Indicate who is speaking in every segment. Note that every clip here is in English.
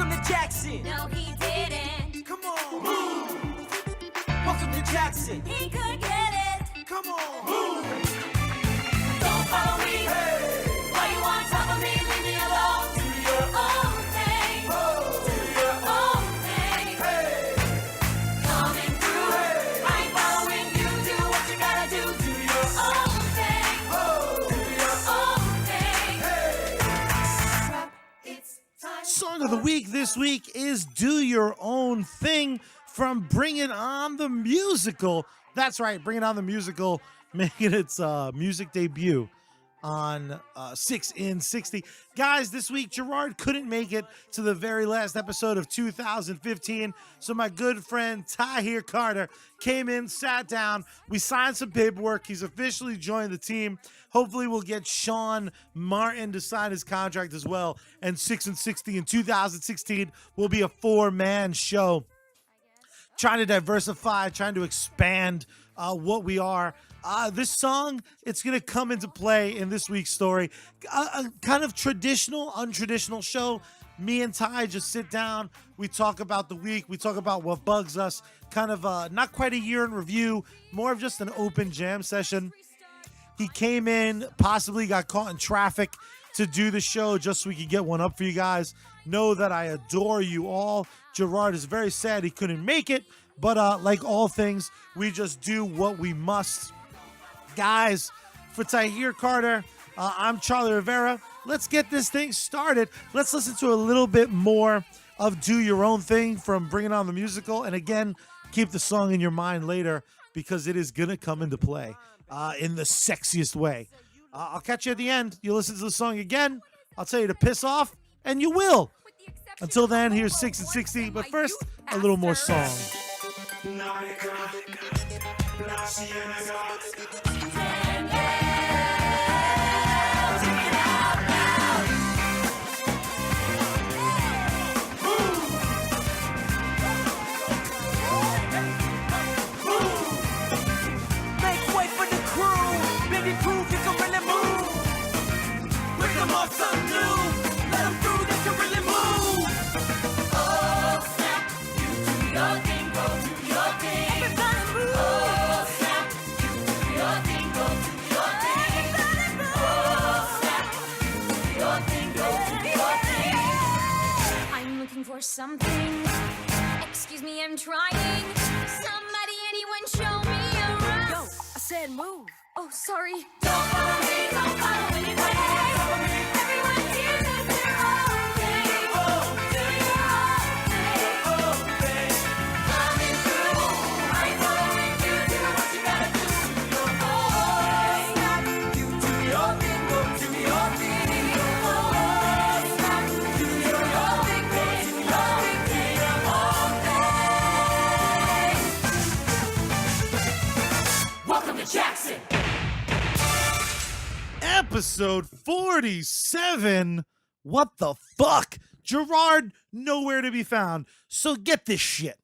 Speaker 1: Welcome to Jackson.
Speaker 2: No, he didn't.
Speaker 1: Come on. Move. Welcome to Jackson.
Speaker 2: He could get it.
Speaker 1: Come on. Move.
Speaker 2: Don't follow me.
Speaker 1: Hey.
Speaker 2: Why you on top of me? Leave me alone.
Speaker 1: Do your
Speaker 2: Own thing.
Speaker 1: oh.
Speaker 2: Do your own thing.
Speaker 1: Hey.
Speaker 2: Coming through.
Speaker 1: Hey.
Speaker 2: I ain't following you. Do what you gotta do. Do your own thing.
Speaker 1: Oh.
Speaker 2: Do your own thing.
Speaker 1: Hey.
Speaker 2: Rap, it's time.
Speaker 3: Song of the week this week is Do Your Own Thing from Bring It On the Musical. That's right, Bring It On the Musical making its music debut on 6 in 60. Guys, this week Gerard couldn't make it to the very last episode of 2015, so my good friend Tahir Carter came in, sat down, we signed some paperwork, he's officially joined the team. Hopefully we'll get Sean Martin to sign his contract as well, and 6 in 60 in 2016 will be a 4-man show. Trying to diversify, trying to expand what we are. This song, it's going to come into play in this week's story. A kind of traditional, untraditional show. Me and Ty just sit down. We talk about the week. We talk about what bugs us. Kind of not quite a year in review, more of just an open jam session. He came in, possibly got caught in traffic to do the show just so we could get one up for you guys. Know that I adore you all. Gerard is very sad he couldn't make it, but like all things, we just do what we must. Guys, for Tahir Carter, I'm Charlie Rivera. Let's get this thing started. Let's listen to a little bit more of Do Your Own Thing from Bring It On the Musical. And again, keep the song in your mind later because it is going to come into play in the sexiest way. I'll catch you at the end. You listen to the song again. I'll tell you to piss off, and you will. Until then, here's 6 and 60. But first, a little more song.
Speaker 1: Make way for the crew. Baby, prove you can really move. Bring them off something new. Let them through, they can really move.
Speaker 2: Oh, snap. You do your thing. Go do your thing.
Speaker 1: Everybody move.
Speaker 2: Oh, snap. You do your thing. Go do your thing. Oh, snap. You do your thing. Go do your thing. I'm looking for something. Excuse me, I'm trying. Somebody, anyone, show me around.
Speaker 1: Yo, I said move.
Speaker 2: Oh, sorry. Don't follow me. Don't follow anybody. Everyone's here to do their own thing. Do your own thing. Coming through. I ain't following you. Do what you gotta do. Do your own thing.
Speaker 1: You do your thing, go do your thing.
Speaker 2: Oh, snap.
Speaker 1: Do your own thing, go do your thing, do your own thing. Welcome to Jackson.
Speaker 3: Episode 47. What the fuck? Gerard, nowhere to be found. So get this shit.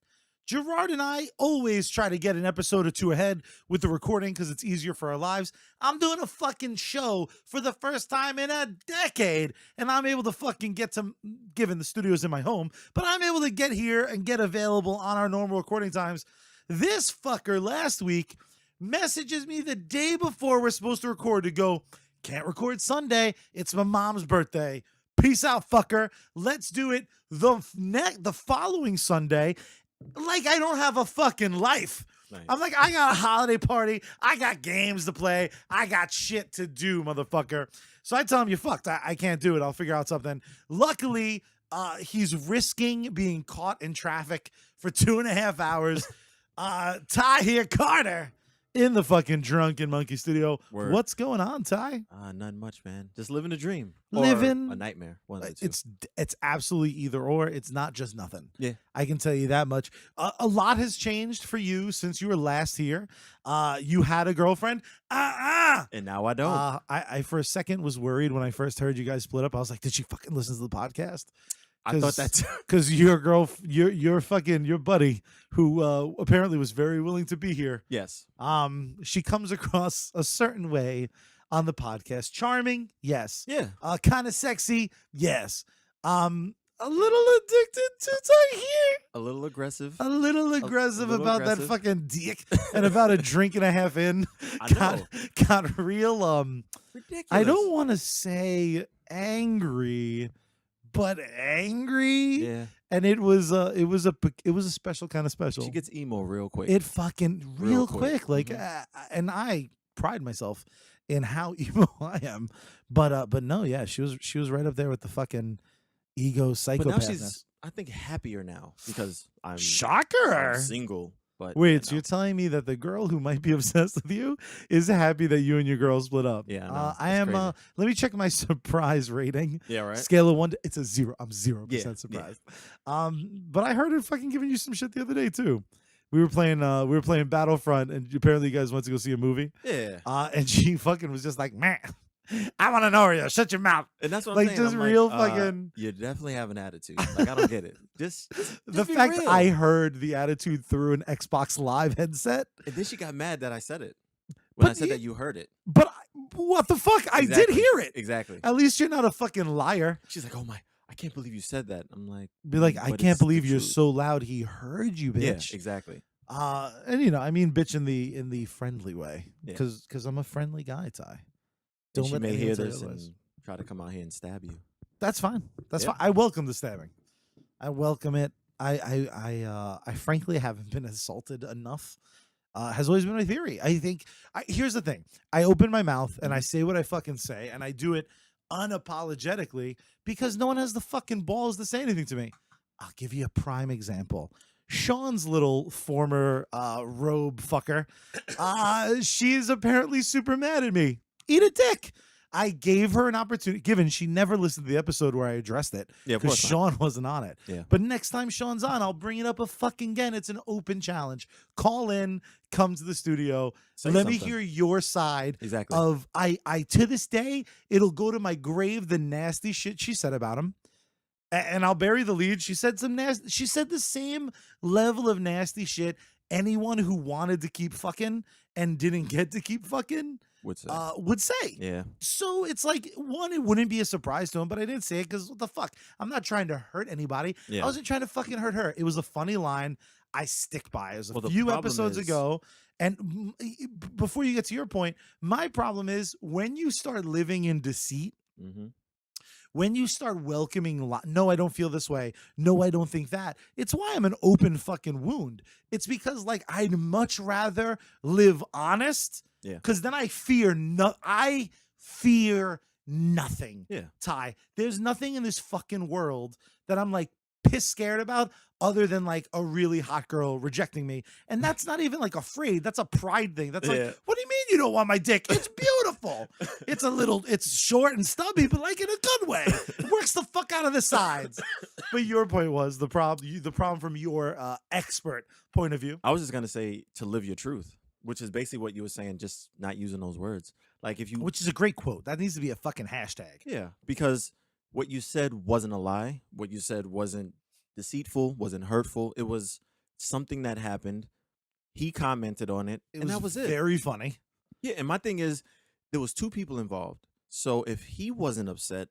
Speaker 3: Gerard and I always try to get an episode or two ahead with the recording because it's easier for our lives. I'm doing a fucking show for the first time in a decade, and I'm able to fucking get to, given the studio's in my home, but I'm able to get here and get available on our normal recording times. This fucker last week messages me the day before we're supposed to record to go, can't record Sunday. It's my mom's birthday. Peace out, fucker. Let's do it the following Sunday. Like I don't have a fucking life.
Speaker 4: Nice.
Speaker 3: I'm like, I got a holiday party. I got games to play. I got shit to do, motherfucker. So I tell him, you fucked. I can't do it. I'll figure out something. Luckily, he's risking being caught in traffic for 2.5 hours. Tahir Carter in the fucking Drunken Monkey studio.
Speaker 4: Word.
Speaker 3: What's going on, Ty?
Speaker 4: Nothing much, man. Just living a dream.
Speaker 3: Living-
Speaker 4: or a nightmare. One of the two.
Speaker 3: It's absolutely either or. It's not just nothing.
Speaker 4: Yeah.
Speaker 3: I can tell you that much. A lot has changed for you since you were last here. You had a girlfriend.
Speaker 4: And now I don't.
Speaker 3: I for a second was worried when I first heard you guys split up. I was like, did she fucking listen to the podcast?
Speaker 4: I thought that's
Speaker 3: because your buddy, who apparently was very willing to be here.
Speaker 4: yes.
Speaker 3: She comes across a certain way on the podcast. Charming, yes.
Speaker 4: Yeah.
Speaker 3: Kind of sexy, yes. a little addicted to Tahir.
Speaker 4: A little aggressive.
Speaker 3: A little aggressive
Speaker 4: little
Speaker 3: about
Speaker 4: aggressive.
Speaker 3: that fucking dick, and about a drink and a half in,
Speaker 4: I know.
Speaker 3: got real.
Speaker 4: Ridiculous.
Speaker 3: I don't want to say angry, but angry.
Speaker 4: Yeah.
Speaker 3: And it was a special kind of special.
Speaker 4: She gets emo real quick.
Speaker 3: It fucking real quick. Like, and I pride myself in how emo I am, but no, yeah, she was right up there with the fucking ego psychopath.
Speaker 4: But now she's, I think, happier now because I'm
Speaker 3: shocker.
Speaker 4: single. But
Speaker 3: wait, so you're telling me that the girl who might be obsessed with you is happy that you and your girl split up?
Speaker 4: Yeah, no,
Speaker 3: I am.
Speaker 4: crazy.
Speaker 3: Let me check my surprise rating.
Speaker 4: Yeah, right.
Speaker 3: Scale of 1 to, it's a 0. I'm 0%
Speaker 4: Yeah,
Speaker 3: surprised. But I heard her fucking giving you some shit the other day too. We were playing Battlefront, and apparently you guys went to go see a movie.
Speaker 4: Yeah.
Speaker 3: And she fucking was just like, man, I want to know you. Shut your mouth.
Speaker 4: And that's what
Speaker 3: like
Speaker 4: I'm saying.
Speaker 3: just
Speaker 4: I'm
Speaker 3: real
Speaker 4: like,
Speaker 3: fucking.
Speaker 4: You definitely have an attitude. Like I don't get it. Just
Speaker 3: The
Speaker 4: be
Speaker 3: fact
Speaker 4: real.
Speaker 3: I heard the attitude through an Xbox Live headset.
Speaker 4: And then she got mad that I said it. When
Speaker 3: But
Speaker 4: I said
Speaker 3: you-
Speaker 4: that you heard it.
Speaker 3: But what the fuck? I did
Speaker 4: Exactly.
Speaker 3: hear it.
Speaker 4: Exactly.
Speaker 3: At least you're not a fucking liar.
Speaker 4: She's like, oh my, I can't believe you said that. I'm like,
Speaker 3: Be like, I
Speaker 4: but
Speaker 3: can't
Speaker 4: it's the
Speaker 3: believe you're
Speaker 4: truth.
Speaker 3: so loud. He heard you,
Speaker 4: Yeah,
Speaker 3: bitch.
Speaker 4: exactly.
Speaker 3: And you know, I mean, bitch in the friendly way,
Speaker 4: Yeah.
Speaker 3: because I'm a friendly guy, Ty.
Speaker 4: And she
Speaker 3: let
Speaker 4: may
Speaker 3: anyone
Speaker 4: hear
Speaker 3: tell you
Speaker 4: this
Speaker 3: otherwise.
Speaker 4: and try to come out here and stab you.
Speaker 3: That's fine. That's
Speaker 4: Yeah.
Speaker 3: fine. I welcome the stabbing. I welcome it. I frankly haven't been assaulted enough. Has always been my theory. I think here's the thing. I open my mouth and I say what I fucking say, and I do it unapologetically because no one has the fucking balls to say anything to me. I'll give you a prime example. Sean's little former robe fucker. She's apparently super mad at me. Eat a dick. I gave her an opportunity, given she never listened to the episode where I addressed it
Speaker 4: Yeah, of
Speaker 3: because
Speaker 4: course not.
Speaker 3: Sean wasn't on it.
Speaker 4: Yeah.
Speaker 3: But next time Sean's on, I'll bring it up a fucking again. It's an open challenge. Call in, come to the studio.
Speaker 4: Say
Speaker 3: Let me
Speaker 4: something.
Speaker 3: hear your side
Speaker 4: Exactly.
Speaker 3: of I to this day, it'll go to my grave the nasty shit she said about him. And I'll bury the lead. She said she said the same level of nasty shit anyone who wanted to keep fucking and didn't get to keep fucking would say.
Speaker 4: Yeah.
Speaker 3: So it's like, one, it wouldn't be a surprise to him, but I didn't say it because what the fuck? I'm not trying to hurt anybody.
Speaker 4: Yeah.
Speaker 3: I wasn't trying to fucking hurt her. It was a funny line I stick by. It was
Speaker 4: Well,
Speaker 3: a
Speaker 4: the
Speaker 3: few
Speaker 4: problem
Speaker 3: episodes
Speaker 4: is-
Speaker 3: ago. And before you get to your point, my problem is when you start living in deceit,
Speaker 4: Mm-hmm.
Speaker 3: when you start welcoming, no, I don't feel this way. No, I don't think that. It's why I'm an open fucking wound. It's because like I'd much rather live honest.
Speaker 4: Yeah.
Speaker 3: Because then I fear nothing.
Speaker 4: Yeah.
Speaker 3: Ty, there's nothing in this fucking world that I'm like piss scared about other than like a really hot girl rejecting me. And that's not even like afraid. That's a pride thing. That's like,
Speaker 4: Yeah.
Speaker 3: what do you mean you don't want my dick? It's beautiful. It's short and stubby, but like in a good way. It works the fuck out of the sides. But your point was the problem from your expert point of view.
Speaker 4: I was just gonna say to live your truth, which is basically what you were saying, just not using those words. Like if you,
Speaker 3: Which is a great quote. That needs to be a fucking hashtag.
Speaker 4: yeah, because what you said wasn't a lie. What you said wasn't deceitful, wasn't hurtful. It was something that happened. He commented on it, and that was it.
Speaker 3: Very funny.
Speaker 4: Yeah, and my thing is, there was two people involved. So if he wasn't upset,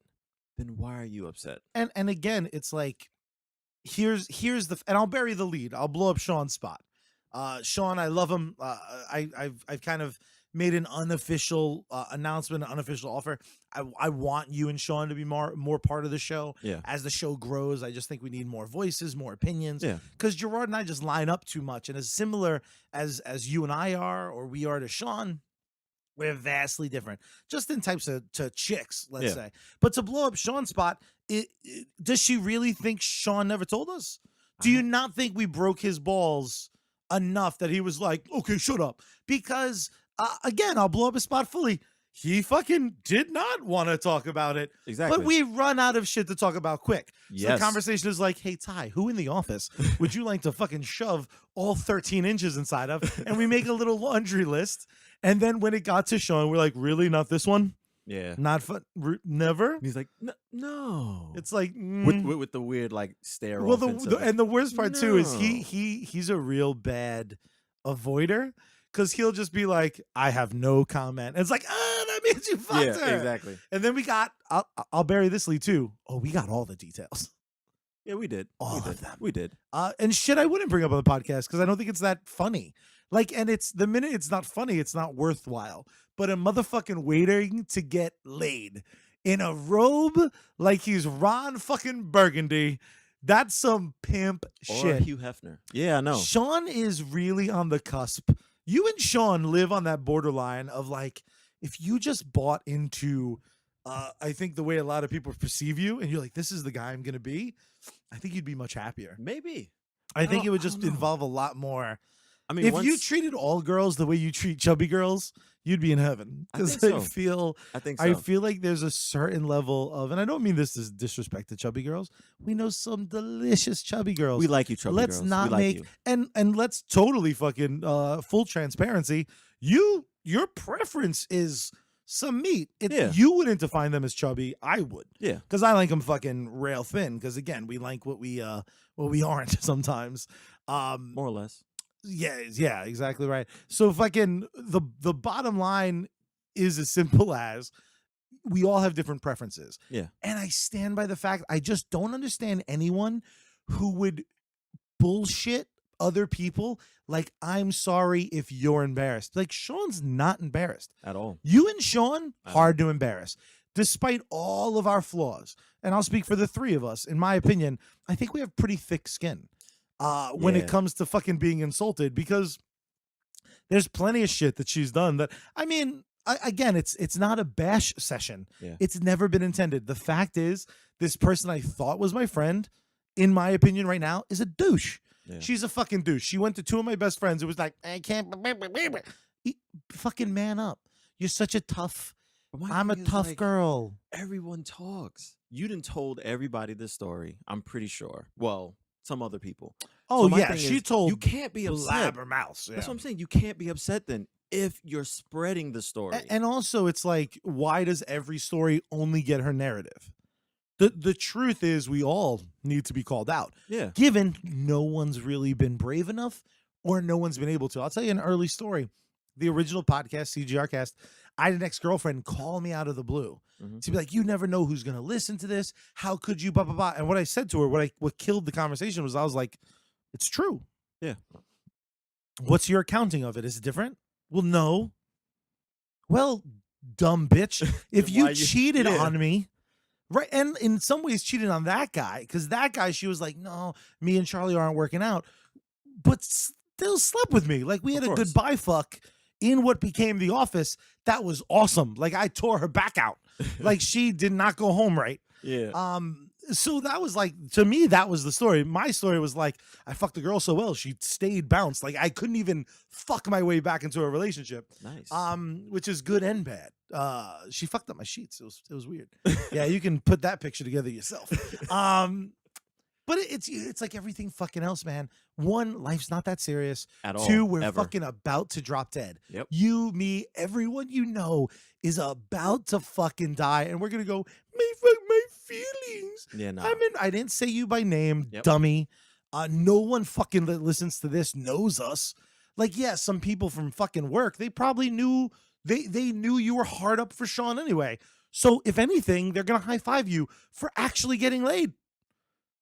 Speaker 4: then why are you upset?
Speaker 3: And again, it's like here's the and I'll bury the lead. I'll blow up Sean's spot. Sean, I love him. I've kind of made an unofficial announcement, an unofficial offer. I want you and Sean to be more part of the show.
Speaker 4: Yeah.
Speaker 3: As the show grows, I just think we need more voices, more opinions.
Speaker 4: Yeah.
Speaker 3: Because Gerard and I just line up too much, and as similar as you and I are, or we are to Sean, we're vastly different, just in types of to chicks, let's
Speaker 4: Yeah.
Speaker 3: say. But to blow up Sean's spot, does she really think Sean never told us? Do you not think we broke his balls enough that he was like, okay, shut up? Because again, I'll blow up his spot fully. He fucking did not want to talk about it.
Speaker 4: Exactly.
Speaker 3: But we run out of shit to talk about quick. So
Speaker 4: Yes.
Speaker 3: the conversation is like, hey, Ty, who in the office would you like to fucking shove all 13 inches inside of? And we make a little laundry list. And then when it got to Sean, we're like, really? Not this one?
Speaker 4: Yeah.
Speaker 3: Not fun? Never?
Speaker 4: He's like, no.
Speaker 3: It's like,
Speaker 4: With the weird like stare
Speaker 3: well,
Speaker 4: off into
Speaker 3: and the worst part too is
Speaker 4: No.
Speaker 3: he's a real bad avoider. Because he'll just be like, I have no comment. And it's like, that means you fucked
Speaker 4: yeah,
Speaker 3: her.
Speaker 4: exactly.
Speaker 3: And then we got, I'll bury this lead too. Oh, we got all the details.
Speaker 4: Yeah, we did.
Speaker 3: All
Speaker 4: we
Speaker 3: of
Speaker 4: did.
Speaker 3: them.
Speaker 4: We did.
Speaker 3: And shit I wouldn't bring up on the podcast because I don't think it's that funny. Like, and it's the minute it's not funny, it's not worthwhile. But a motherfucking waiting to get laid in a robe like he's Ron fucking Burgundy, that's some pimp
Speaker 4: Or
Speaker 3: shit.
Speaker 4: Hugh Hefner. Yeah, I know.
Speaker 3: Sean is really on the cusp. You and Sean live on that borderline of like, if you just bought into, I think the way a lot of people perceive you, and you're like, this is the guy I'm gonna be, I think you'd be much happier.
Speaker 4: Maybe.
Speaker 3: I think
Speaker 4: don't-
Speaker 3: it would
Speaker 4: I
Speaker 3: just
Speaker 4: don't know.
Speaker 3: involve a lot more.
Speaker 4: I mean,
Speaker 3: If you
Speaker 4: once-
Speaker 3: treated all girls the way you treat chubby girls, you'd be in heaven.
Speaker 4: I
Speaker 3: Because
Speaker 4: think
Speaker 3: I
Speaker 4: so.
Speaker 3: feel,
Speaker 4: I think so.
Speaker 3: I feel like there's a certain level of, and I don't mean this as disrespect to chubby girls. We know some delicious chubby girls.
Speaker 4: we like you, chubby
Speaker 3: Let's
Speaker 4: girls.
Speaker 3: not
Speaker 4: we like
Speaker 3: make
Speaker 4: you.
Speaker 3: and let's totally fucking full transparency. Your preference is some meat.
Speaker 4: Yeah.
Speaker 3: You wouldn't define them as chubby. I would.
Speaker 4: Yeah.
Speaker 3: Because I like them fucking rail thin. Because again, we like what we aren't sometimes.
Speaker 4: More or less.
Speaker 3: Yeah, exactly right. So fucking the bottom line is as simple as we all have different preferences.
Speaker 4: Yeah.
Speaker 3: And I stand by the fact I just don't understand anyone who would bullshit other people like I'm sorry if you're embarrassed. Like Sean's not embarrassed.
Speaker 4: At all.
Speaker 3: You and Sean,
Speaker 4: I know.
Speaker 3: hard to embarrass. Despite all of our flaws. And I'll speak for the three of us. In my opinion, I think we have pretty thick skin when it
Speaker 4: Yeah.
Speaker 3: comes to fucking being insulted because there's plenty of shit that she's done that, I mean, again, it's not a bash session.
Speaker 4: Yeah.
Speaker 3: It's never been intended. The fact is, this person I thought was my friend, in my opinion right now, is a douche.
Speaker 4: Yeah.
Speaker 3: She's a fucking douche. She went to two of my best friends. It was like, I can't. Fucking man up. You're such a tough.
Speaker 4: But my
Speaker 3: I'm a
Speaker 4: thing is,
Speaker 3: tough
Speaker 4: like,
Speaker 3: girl.
Speaker 4: Everyone talks. You done told everybody this story. I'm pretty sure. Well, some other people.
Speaker 3: Oh
Speaker 4: So my
Speaker 3: yeah,
Speaker 4: thing
Speaker 3: she
Speaker 4: is,
Speaker 3: told
Speaker 4: you can't be upset.
Speaker 3: Blabbermouth.
Speaker 4: That's what I'm saying. You can't be upset then if you're spreading the story.
Speaker 3: And also, it's like, why does every story only get her narrative? The truth is, we all need to be called out.
Speaker 4: yeah.
Speaker 3: Given no one's really been brave enough, or no one's been able to. I'll tell you an early story. The original podcast, CGR Cast, I had an ex-girlfriend call me out of the blue
Speaker 4: Mhm.
Speaker 3: to be like, "You never know who's gonna listen to this. How could you?" Blah blah blah. And what I said to her, what killed the conversation was, I was like, "It's true.
Speaker 4: Yeah.
Speaker 3: What's your accounting of it? Is it different?" Well, no. Well, dumb bitch. If
Speaker 4: Then
Speaker 3: you
Speaker 4: why you-
Speaker 3: cheated
Speaker 4: yeah.
Speaker 3: on me, right, and in some ways cheated on that guy, because that guy, she was like, "No, me and Charlie aren't working out," but still slept with me. Like we had
Speaker 4: Of
Speaker 3: a
Speaker 4: course.
Speaker 3: goodbye fuck in what became The Office. That was awesome. Like I tore her back out. Like she did not go home right.
Speaker 4: Yeah.
Speaker 3: So that was like, to me, that was the story. My story was like, I fucked a girl so well, she stayed bounced. Like I couldn't even fuck my way back into a relationship.
Speaker 4: Nice.
Speaker 3: Which is good and bad. She fucked up my sheets. It was weird. Yeah, you can put that picture together yourself. But it's like everything fucking else, man. One, life's not that serious.
Speaker 4: At all.
Speaker 3: Two, we're
Speaker 4: ever.
Speaker 3: fucking about to drop dead.
Speaker 4: Yep.
Speaker 3: You, me, everyone you know is about to fucking die, and we're gonna go, my feelings.
Speaker 4: Yeah, no.
Speaker 3: I didn't say you by name,
Speaker 4: Yep.
Speaker 3: dummy. No one fucking that listens to this knows us. Like, yeah, some people from fucking work, they probably knew they knew you were hard up for Sean anyway. So if anything, they're gonna high five you for actually getting laid.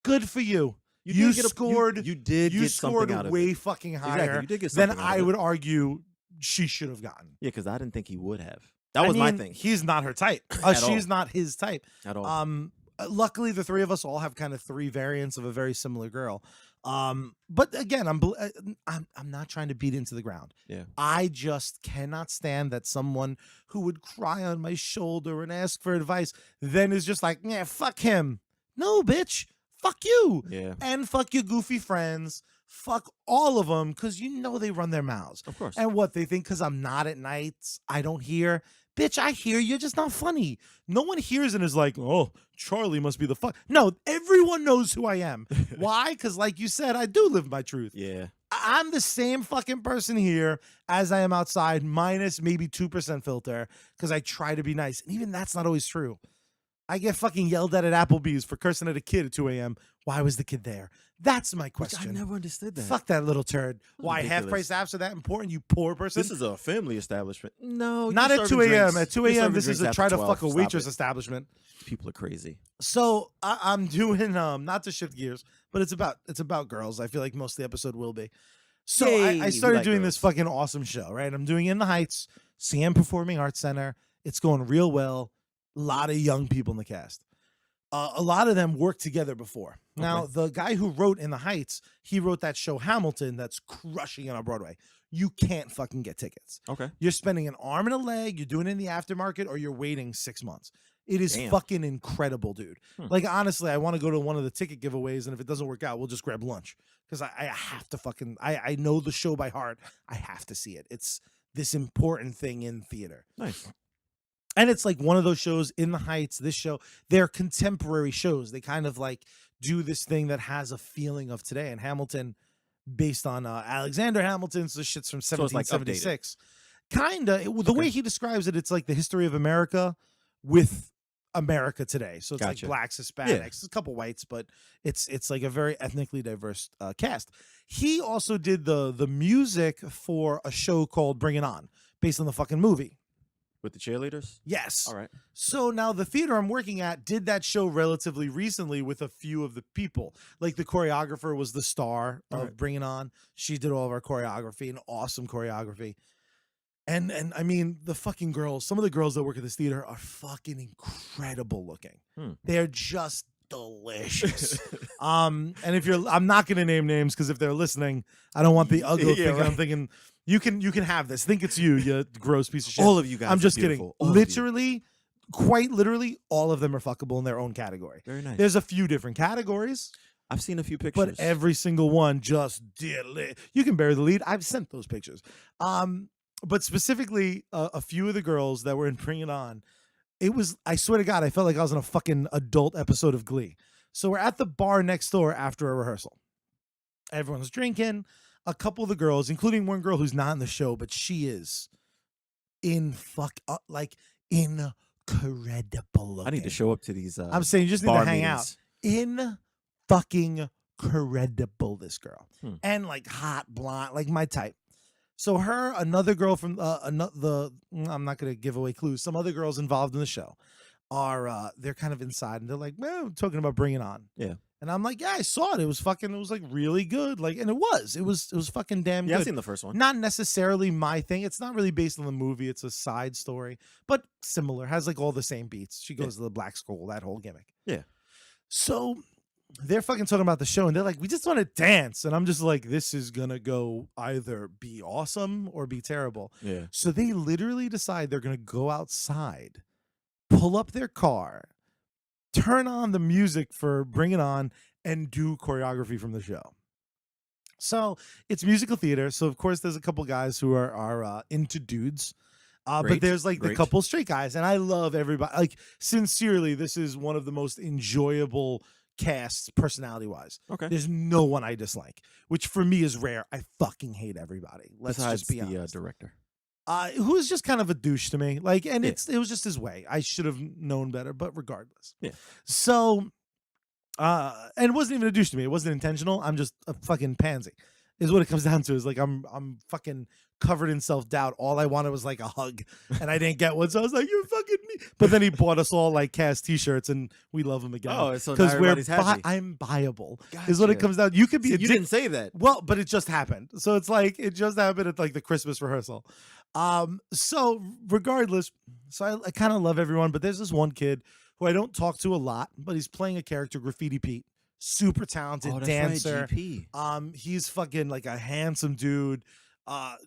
Speaker 3: Good for you. You
Speaker 4: did get
Speaker 3: scored.
Speaker 4: You did
Speaker 3: You
Speaker 4: get
Speaker 3: scored
Speaker 4: something out of
Speaker 3: way
Speaker 4: it.
Speaker 3: fucking
Speaker 4: Exactly.
Speaker 3: higher
Speaker 4: You did get
Speaker 3: than
Speaker 4: something out
Speaker 3: I
Speaker 4: of it.
Speaker 3: would argue she should have gotten.
Speaker 4: Yeah, because I didn't think he would have. That was my thing.
Speaker 3: He's not her type.
Speaker 4: At
Speaker 3: She's
Speaker 4: all.
Speaker 3: not his type.
Speaker 4: At all.
Speaker 3: Luckily, the three of us all have kind of three variants of a very similar girl. But again, I'm not trying to beat into the ground.
Speaker 4: Yeah.
Speaker 3: I just cannot stand that someone who would cry on my shoulder and ask for advice then is just like, yeah, fuck him. No, bitch. Fuck you.
Speaker 4: Yeah.
Speaker 3: And fuck your goofy friends. Fuck all of them, because you know they run their mouths.
Speaker 4: Of course.
Speaker 3: And what they think, because I'm not at nights, I don't hear. Bitch, I hear you're just not funny. No one hears and is like, oh, Charlie must be the fuck. No, everyone knows who I am. Why? Because like you said, I do live my truth.
Speaker 4: Yeah.
Speaker 3: I'm the same fucking person here as I am outside, minus maybe 2% filter, because I try to be nice. And even that's not always true. I get fucking yelled at Applebee's for cursing at a kid at 2 a.m. Why was the kid there? That's my
Speaker 4: Which
Speaker 3: question.
Speaker 4: I never understood that.
Speaker 3: Fuck that little turd.
Speaker 4: That's
Speaker 3: Why half
Speaker 4: ridiculous.
Speaker 3: price apps are that important? You poor person.
Speaker 4: This is a family establishment. No,
Speaker 3: Not
Speaker 4: you're
Speaker 3: at 2
Speaker 4: serving
Speaker 3: a.m.
Speaker 4: drinks.
Speaker 3: At 2
Speaker 4: You're
Speaker 3: a.m.
Speaker 4: serving
Speaker 3: This is
Speaker 4: drinks
Speaker 3: a
Speaker 4: after
Speaker 3: try to
Speaker 4: 12.
Speaker 3: fuck a
Speaker 4: Stop
Speaker 3: waitress
Speaker 4: it.
Speaker 3: establishment.
Speaker 4: People are crazy.
Speaker 3: So I'm doing not to shift gears, but it's about girls. I feel like most of the episode will be. So
Speaker 4: Yay,
Speaker 3: I
Speaker 4: we
Speaker 3: started
Speaker 4: like
Speaker 3: doing this
Speaker 4: girls.
Speaker 3: fucking awesome show, right? I'm doing it in the Heights, CM Performing Arts Center. It's going real well. A lot of young people in the cast. A lot of them worked together before. Now, the guy who wrote In the Heights, he wrote that show Hamilton that's crushing it on Broadway. You can't fucking get tickets.
Speaker 4: Okay.
Speaker 3: You're spending an arm and a leg, you're doing it in the aftermarket, or you're waiting 6 months. It is
Speaker 4: Damn.
Speaker 3: fucking incredible, dude. Like, honestly, I want to go to one of the ticket giveaways, and if it doesn't work out, we'll just grab lunch. Because I have to fucking, I know the show by heart. I have to see it. It's this important thing in theater.
Speaker 4: Nice.
Speaker 3: And it's like one of those shows in the Heights, this show, they're contemporary shows. They kind of like do this thing that has a feeling of today. And Hamilton, based on Alexander Hamilton, so this shit's from
Speaker 4: So it's like
Speaker 3: 1776. The way he describes it, it's like the history of America with America today. So it's
Speaker 4: Gotcha.
Speaker 3: like blacks, Hispanics,
Speaker 4: Yeah.
Speaker 3: there's a couple whites, but it's like a very ethnically diverse cast. He also did the music for a show called Bring It On, based on the fucking movie.
Speaker 4: With the cheerleaders?
Speaker 3: Yes.
Speaker 4: All right.
Speaker 3: So now the theater I'm working at did that show relatively recently with a few of the people. Like the choreographer was the star of
Speaker 4: Alright.
Speaker 3: Bring It On. She did all of our choreography, an awesome choreography. And I mean, the fucking girls, some of the girls that work at this theater are fucking incredible looking. They're just delicious. And if I'm not going to name names because if they're listening, I don't want the ugly
Speaker 4: Yeah,
Speaker 3: thinking.
Speaker 4: right.
Speaker 3: I'm thinking you can have this. Think it's you gross piece of shit.
Speaker 4: All of you guys
Speaker 3: I'm
Speaker 4: are
Speaker 3: just kidding.
Speaker 4: beautiful. All of you.
Speaker 3: Literally, quite literally, all of them are fuckable in their own category.
Speaker 4: Very nice.
Speaker 3: There's a few different categories,
Speaker 4: I've seen a few pictures.
Speaker 3: but every single one just did lit. You can bury the lead. I've sent those pictures. But specifically, a few of the girls that were in Bring It On, it was, I swear to God, I felt like I was in a fucking adult episode of Glee. So we're at the bar next door after a rehearsal. Everyone's drinking. A couple of the girls, including one girl who's not in the show, but she is incredible looking.
Speaker 4: I need to show up to these.
Speaker 3: I'm saying you just need
Speaker 4: bar
Speaker 3: to hang out.
Speaker 4: meetings.
Speaker 3: Incredible, this girl. And like hot blonde, like my type. So her, another girl from I'm not going to give away clues. Some other girls involved in the show are they're kind of inside and they're like, well, I'm talking about Bring It On.
Speaker 4: Yeah.
Speaker 3: And I'm like, yeah, I saw it. It was like really good. Like, and it was fucking damn
Speaker 4: Yeah,
Speaker 3: good.
Speaker 4: I've seen the first one.
Speaker 3: Not necessarily my thing. It's not really based on the movie. It's a side story, but similar. Has like all the same beats. She goes to the black school, that whole gimmick.
Speaker 4: Yeah.
Speaker 3: So they're fucking talking about the show and they're like, we just want to dance. And I'm just like, this is going to go either be awesome or be terrible.
Speaker 4: Yeah.
Speaker 3: So they literally decide they're going to go outside, pull up their car, turn on the music for Bring It On, and do choreography from the show. So it's musical theater. So of course there's a couple guys who are into dudes. But
Speaker 4: Great,
Speaker 3: there's like the
Speaker 4: great.
Speaker 3: couple straight guys, and I love everybody. Like, sincerely, this is one of the most enjoyable casts personality wise.
Speaker 4: Okay.
Speaker 3: There's no one I dislike, which for me is rare. I fucking hate everybody. Let's
Speaker 4: Besides
Speaker 3: just be
Speaker 4: the
Speaker 3: honest.
Speaker 4: director.
Speaker 3: Who is just kind of a douche to me. Like, and
Speaker 4: Yeah.
Speaker 3: it was just his way. I should have known better, but regardless.
Speaker 4: Yeah.
Speaker 3: So, and it wasn't even a douche to me. It wasn't intentional. I'm just a fucking pansy. Is what it comes down to. Is like I'm fucking covered in self-doubt. All I wanted was like a hug, and I didn't get one. So I was like, "You're fucking me." But then he bought us all like cast T-shirts, and we love him again.
Speaker 4: Oh, so now everybody's happy.
Speaker 3: I'm buyable. Is what it
Speaker 4: Gotcha.
Speaker 3: comes down. You could be
Speaker 4: See,
Speaker 3: a
Speaker 4: you
Speaker 3: dick.
Speaker 4: didn't say that.
Speaker 3: Well, but it just happened. So it's like it just happened at like the Christmas rehearsal. So regardless, so I kind of love everyone, but there's this one kid who I don't talk to a lot, but he's playing a character, Graffiti Pete. Super talented
Speaker 4: Oh, that's
Speaker 3: dancer.
Speaker 4: right, GP.
Speaker 3: He's fucking like a handsome dude.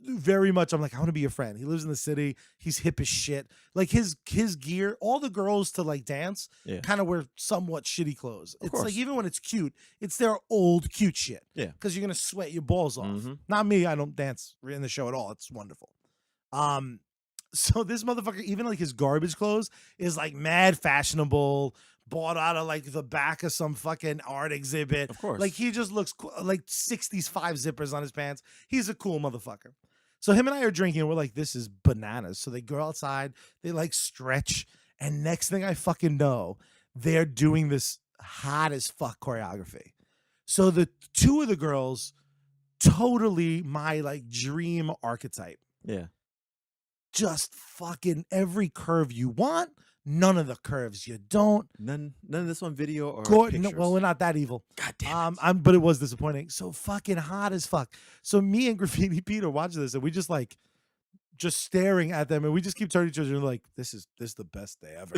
Speaker 3: Very much I'm like, I want to be your friend. He lives in the city. He's hip as shit. Like his gear, all the girls to like dance
Speaker 4: Yeah.
Speaker 3: kind of wear somewhat shitty clothes. It's
Speaker 4: course.
Speaker 3: like even when it's cute, it's their old cute shit.
Speaker 4: Yeah.
Speaker 3: Because you're gonna sweat your balls off.
Speaker 4: Mhm.
Speaker 3: Not me. I don't dance in the show at all. It's wonderful. So this motherfucker, even like his garbage clothes, is like mad fashionable, bought out of like the back of some fucking art exhibit.
Speaker 4: Of course.
Speaker 3: Like he just looks like 60s 5 zippers on his pants. He's a cool motherfucker. So him and I are drinking and we're like, this is bananas. So they go outside, they like stretch, and next thing I fucking know, they're doing this hot as fuck choreography. So the two of the girls, totally my like dream archetype.
Speaker 4: Yeah.
Speaker 3: Just fucking every curve you want, none of the curves you don't.
Speaker 4: None of this on video or
Speaker 3: Gordon,
Speaker 4: pictures.
Speaker 3: well, we're not that evil.
Speaker 4: God damn it.
Speaker 3: But it was disappointing. So fucking hot as fuck. So me and Graffiti Pete are watching this, and we just like just staring at them, and we just keep turning to each other and like, this is the best day ever.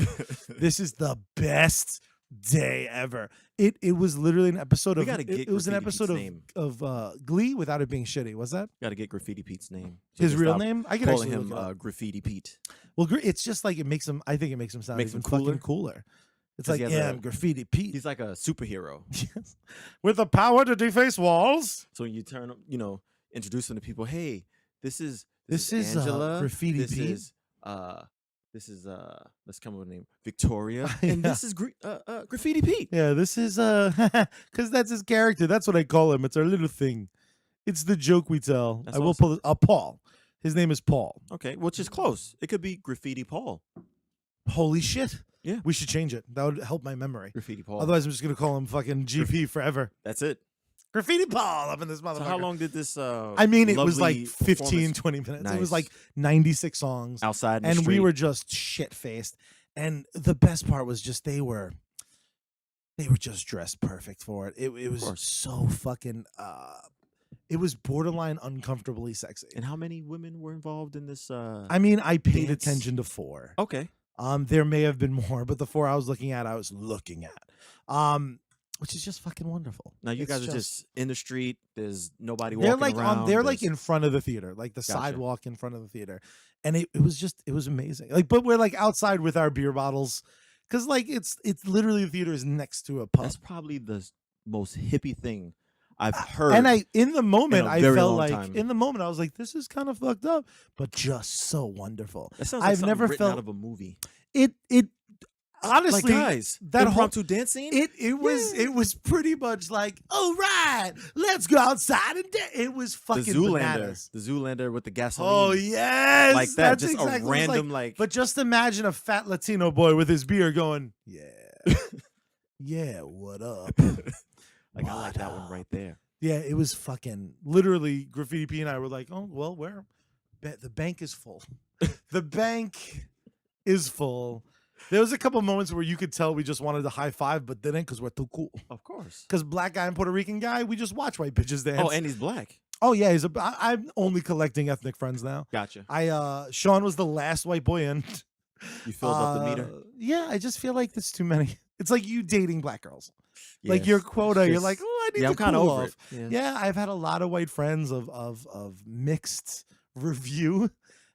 Speaker 3: This is the best day ever. It was literally an episode
Speaker 4: We
Speaker 3: of
Speaker 4: gotta get
Speaker 3: it was an
Speaker 4: Graffiti
Speaker 3: episode
Speaker 4: Pete's name.
Speaker 3: of Glee without it being shitty. Was that
Speaker 4: Gotta get Graffiti Pete's name. So
Speaker 3: his
Speaker 4: we
Speaker 3: real
Speaker 4: stop
Speaker 3: name? I can
Speaker 4: calling
Speaker 3: actually
Speaker 4: him
Speaker 3: look it up.
Speaker 4: Graffiti Pete.
Speaker 3: Well, it's just like it makes him. I think it makes him sound
Speaker 4: Makes
Speaker 3: even
Speaker 4: him cooler?
Speaker 3: fucking cooler. It's
Speaker 4: 'Cause
Speaker 3: like,
Speaker 4: he has
Speaker 3: I'm Graffiti Pete.
Speaker 4: He's like a superhero.
Speaker 3: Yes. With the power to deface walls.
Speaker 4: So when you turn, introduce him to people, hey, this is
Speaker 3: This is,
Speaker 4: Angela.
Speaker 3: Graffiti
Speaker 4: this
Speaker 3: Pete.
Speaker 4: is let's come up with a name, Victoria, and
Speaker 3: Yeah.
Speaker 4: this is Graffiti Pete.
Speaker 3: Yeah, this is because that's his character. That's what I call him. It's our little thing. It's the joke we tell.
Speaker 4: That's
Speaker 3: I will
Speaker 4: awesome.
Speaker 3: pull it. Paul. His name is Paul.
Speaker 4: Okay, which is close. It could be Graffiti Paul.
Speaker 3: Holy shit.
Speaker 4: Yeah.
Speaker 3: We should change it. That would help my memory.
Speaker 4: Graffiti Paul.
Speaker 3: Otherwise, I'm just gonna call him fucking GP forever.
Speaker 4: That's it.
Speaker 3: Graffiti Paul up in this motherfucker.
Speaker 4: So how long did this?
Speaker 3: I mean, it was like
Speaker 4: lovely
Speaker 3: 15,
Speaker 4: performance
Speaker 3: 20 minutes. It was
Speaker 4: Nice.
Speaker 3: like 96 songs.
Speaker 4: outside in the
Speaker 3: And we
Speaker 4: street?
Speaker 3: were just shit faced. And the best part was just they were just dressed perfect for it. It was
Speaker 4: course.
Speaker 3: so fucking it was borderline uncomfortably sexy.
Speaker 4: And how many women were involved in this?
Speaker 3: I mean, I paid
Speaker 4: dance?
Speaker 3: attention to 4.
Speaker 4: Okay.
Speaker 3: There may have been more, but the 4 I was looking at, which is just fucking wonderful.
Speaker 4: Now you
Speaker 3: It's
Speaker 4: guys are just in the street. There's nobody
Speaker 3: they're
Speaker 4: walking
Speaker 3: like
Speaker 4: around.
Speaker 3: they're like
Speaker 4: there's-
Speaker 3: in front of the theater, like the
Speaker 4: Gotcha.
Speaker 3: sidewalk in front of the theater, and it was amazing. Like, but we're like outside with our beer bottles, because like it's literally the theater is next to a pub.
Speaker 4: That's probably the most hippie thing I've heard.
Speaker 3: And in the moment,
Speaker 4: a
Speaker 3: I
Speaker 4: very
Speaker 3: felt
Speaker 4: long
Speaker 3: like
Speaker 4: time.
Speaker 3: in the moment I was like, this is kind of fucked up, but just so wonderful.
Speaker 4: that sounds like
Speaker 3: I've
Speaker 4: something
Speaker 3: never
Speaker 4: written out
Speaker 3: felt
Speaker 4: of a movie.
Speaker 3: it. Honestly,
Speaker 4: like guys,
Speaker 3: that whole
Speaker 4: impromptu dance scene.
Speaker 3: it was pretty much like, all right, let's go outside and dance. It was
Speaker 4: the
Speaker 3: fucking bananas.
Speaker 4: Zoolander with the gasoline.
Speaker 3: Oh yes,
Speaker 4: like that.
Speaker 3: That's
Speaker 4: Just
Speaker 3: exactly
Speaker 4: a
Speaker 3: what it's
Speaker 4: random
Speaker 3: like. But just imagine a fat Latino boy with his beer going, yeah, yeah, what up?
Speaker 4: like I like that one right there.
Speaker 3: Yeah, it was fucking literally. Graffiti P and I were like, oh well, the bank is full. The bank is full. There was a couple moments where you could tell we just wanted to high five, but didn't because we're too cool.
Speaker 4: Of course.
Speaker 3: Because black guy and Puerto Rican guy, we just watch white bitches dance.
Speaker 4: Oh, and he's black.
Speaker 3: Oh yeah, I'm only collecting ethnic friends now.
Speaker 4: Gotcha.
Speaker 3: Sean was the last white boy in.
Speaker 4: You filled up the meter.
Speaker 3: Yeah, I just feel like there's too many. It's like you dating black girls. Like
Speaker 4: Yes,
Speaker 3: your
Speaker 4: it's
Speaker 3: quota, you're
Speaker 4: just-
Speaker 3: like, oh, I need
Speaker 4: yeah,
Speaker 3: to
Speaker 4: I'm kind of
Speaker 3: cool
Speaker 4: over
Speaker 3: off.
Speaker 4: it.
Speaker 3: Yeah, I've had a lot of white friends of mixed review,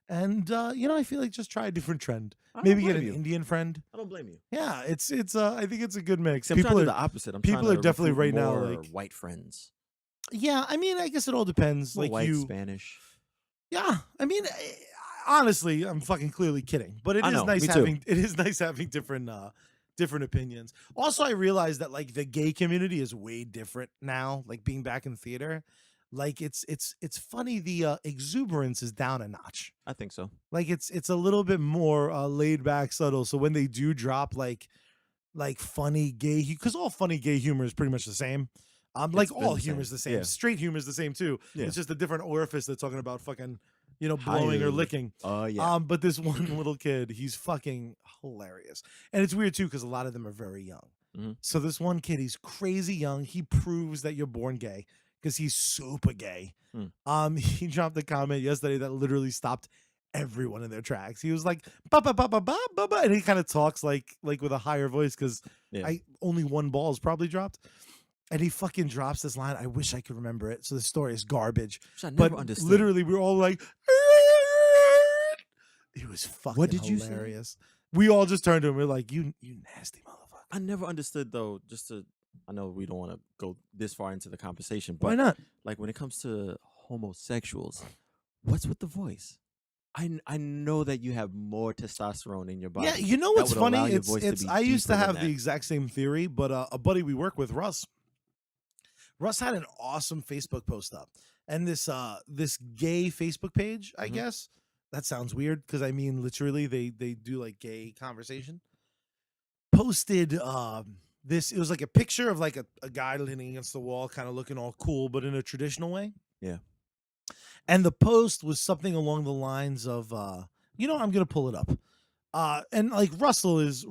Speaker 3: and I feel like just try a different trend.
Speaker 4: I don't
Speaker 3: Maybe get
Speaker 4: blame
Speaker 3: an
Speaker 4: you.
Speaker 3: Indian friend.
Speaker 4: I don't blame you.
Speaker 3: Yeah, it's I think it's a good mix.
Speaker 4: See, I'm trying to
Speaker 3: People
Speaker 4: do
Speaker 3: are,
Speaker 4: the opposite. I'm
Speaker 3: people
Speaker 4: trying to
Speaker 3: are definitely
Speaker 4: recruit
Speaker 3: right now,
Speaker 4: more
Speaker 3: like-
Speaker 4: white friends.
Speaker 3: yeah. I mean, I guess it all depends.
Speaker 4: More
Speaker 3: Like
Speaker 4: white,
Speaker 3: you,
Speaker 4: Spanish.
Speaker 3: yeah. I mean, honestly, I'm fucking clearly kidding, but it
Speaker 4: I
Speaker 3: is
Speaker 4: know,
Speaker 3: nice
Speaker 4: me too.
Speaker 3: having different opinions. Also, I realized that like the gay community is way different now. Like being back in theater, like it's funny. The exuberance is down a notch.
Speaker 4: I think so.
Speaker 3: Like it's a little bit more laid back, subtle. So when they do drop like funny gay, because all funny gay humor is pretty much the same. Like
Speaker 4: It's been
Speaker 3: all
Speaker 4: the
Speaker 3: humor
Speaker 4: same,
Speaker 3: is the same.
Speaker 4: yeah.
Speaker 3: Straight humor is the same too.
Speaker 4: Yeah.
Speaker 3: It's just a different orifice that's talking about fucking blowing or
Speaker 4: Hi-yo.
Speaker 3: licking.
Speaker 4: Oh yeah.
Speaker 3: But this one little kid, he's fucking hilarious. And it's weird too, because a lot of them are very young.
Speaker 4: Mhm.
Speaker 3: So this one kid, he's crazy young. He proves that you're born gay because he's super gay. He dropped a comment yesterday that literally stopped everyone in their tracks. He was like, ba ba ba ba ba ba ba, and he kind of talks like with a higher voice because
Speaker 4: Yeah.
Speaker 3: only one ball is probably dropped. And he fucking drops this line. I wish I could remember it. So the story is garbage.
Speaker 4: Which I never
Speaker 3: But
Speaker 4: understood.
Speaker 3: literally, we were all like, it was fucking
Speaker 4: did you say?
Speaker 3: hilarious. We all just turned to him. We're like, you nasty motherfucker.
Speaker 4: I never understood though. I know we don't want to go this far into the conversation, but
Speaker 3: Why not?
Speaker 4: like when it comes to homosexuals, what's with the voice? I know that you have more testosterone in your body.
Speaker 3: Yeah, you know
Speaker 4: that
Speaker 3: what's
Speaker 4: would
Speaker 3: funny?
Speaker 4: allow your voice to
Speaker 3: It's
Speaker 4: be
Speaker 3: I used to
Speaker 4: deeper than
Speaker 3: have the
Speaker 4: that.
Speaker 3: exact same theory, but a buddy we work with, Russ had an awesome Facebook post up, and this gay Facebook page, I
Speaker 4: Mhm.
Speaker 3: guess. That sounds weird because I mean literally they do like gay conversation. Posted it was like a picture of like a guy leaning against the wall, kind of looking all cool, but in a traditional way.
Speaker 4: Yeah.
Speaker 3: And the post was something along the lines of, I'm gonna pull it up. And like Russell is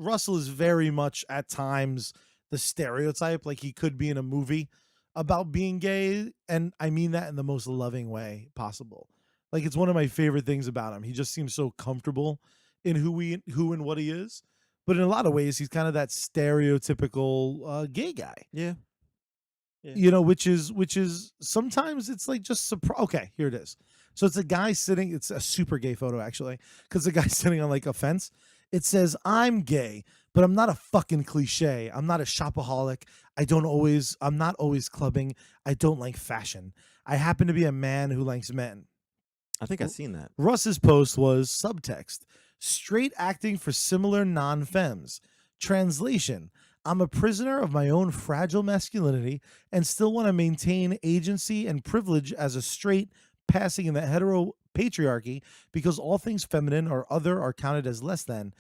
Speaker 3: very much at times the stereotype, like he could be in a movie about being gay, and I mean that in the most loving way possible. Like it's one of my favorite things about him. He just seems so comfortable in who and what he is. But in a lot of ways, he's kind of that stereotypical gay guy.
Speaker 4: Yeah. Yeah.
Speaker 3: Which is sometimes it's like just okay, here it is. So it's a guy sitting, it's a super gay photo actually, because the guy's sitting on like a fence. It says, "I'm gay, but I'm not a fucking cliche. I'm not a shopaholic. I'm not always clubbing. I don't like fashion. I happen to be a man who likes men."
Speaker 4: I think I've seen that.
Speaker 3: Russ's post was subtext: straight acting for similar non-femmes. Translation: I'm a prisoner of my own fragile masculinity and still want to maintain agency and privilege as a straight, passing in the hetero patriarchy because all things feminine or other are counted as less than.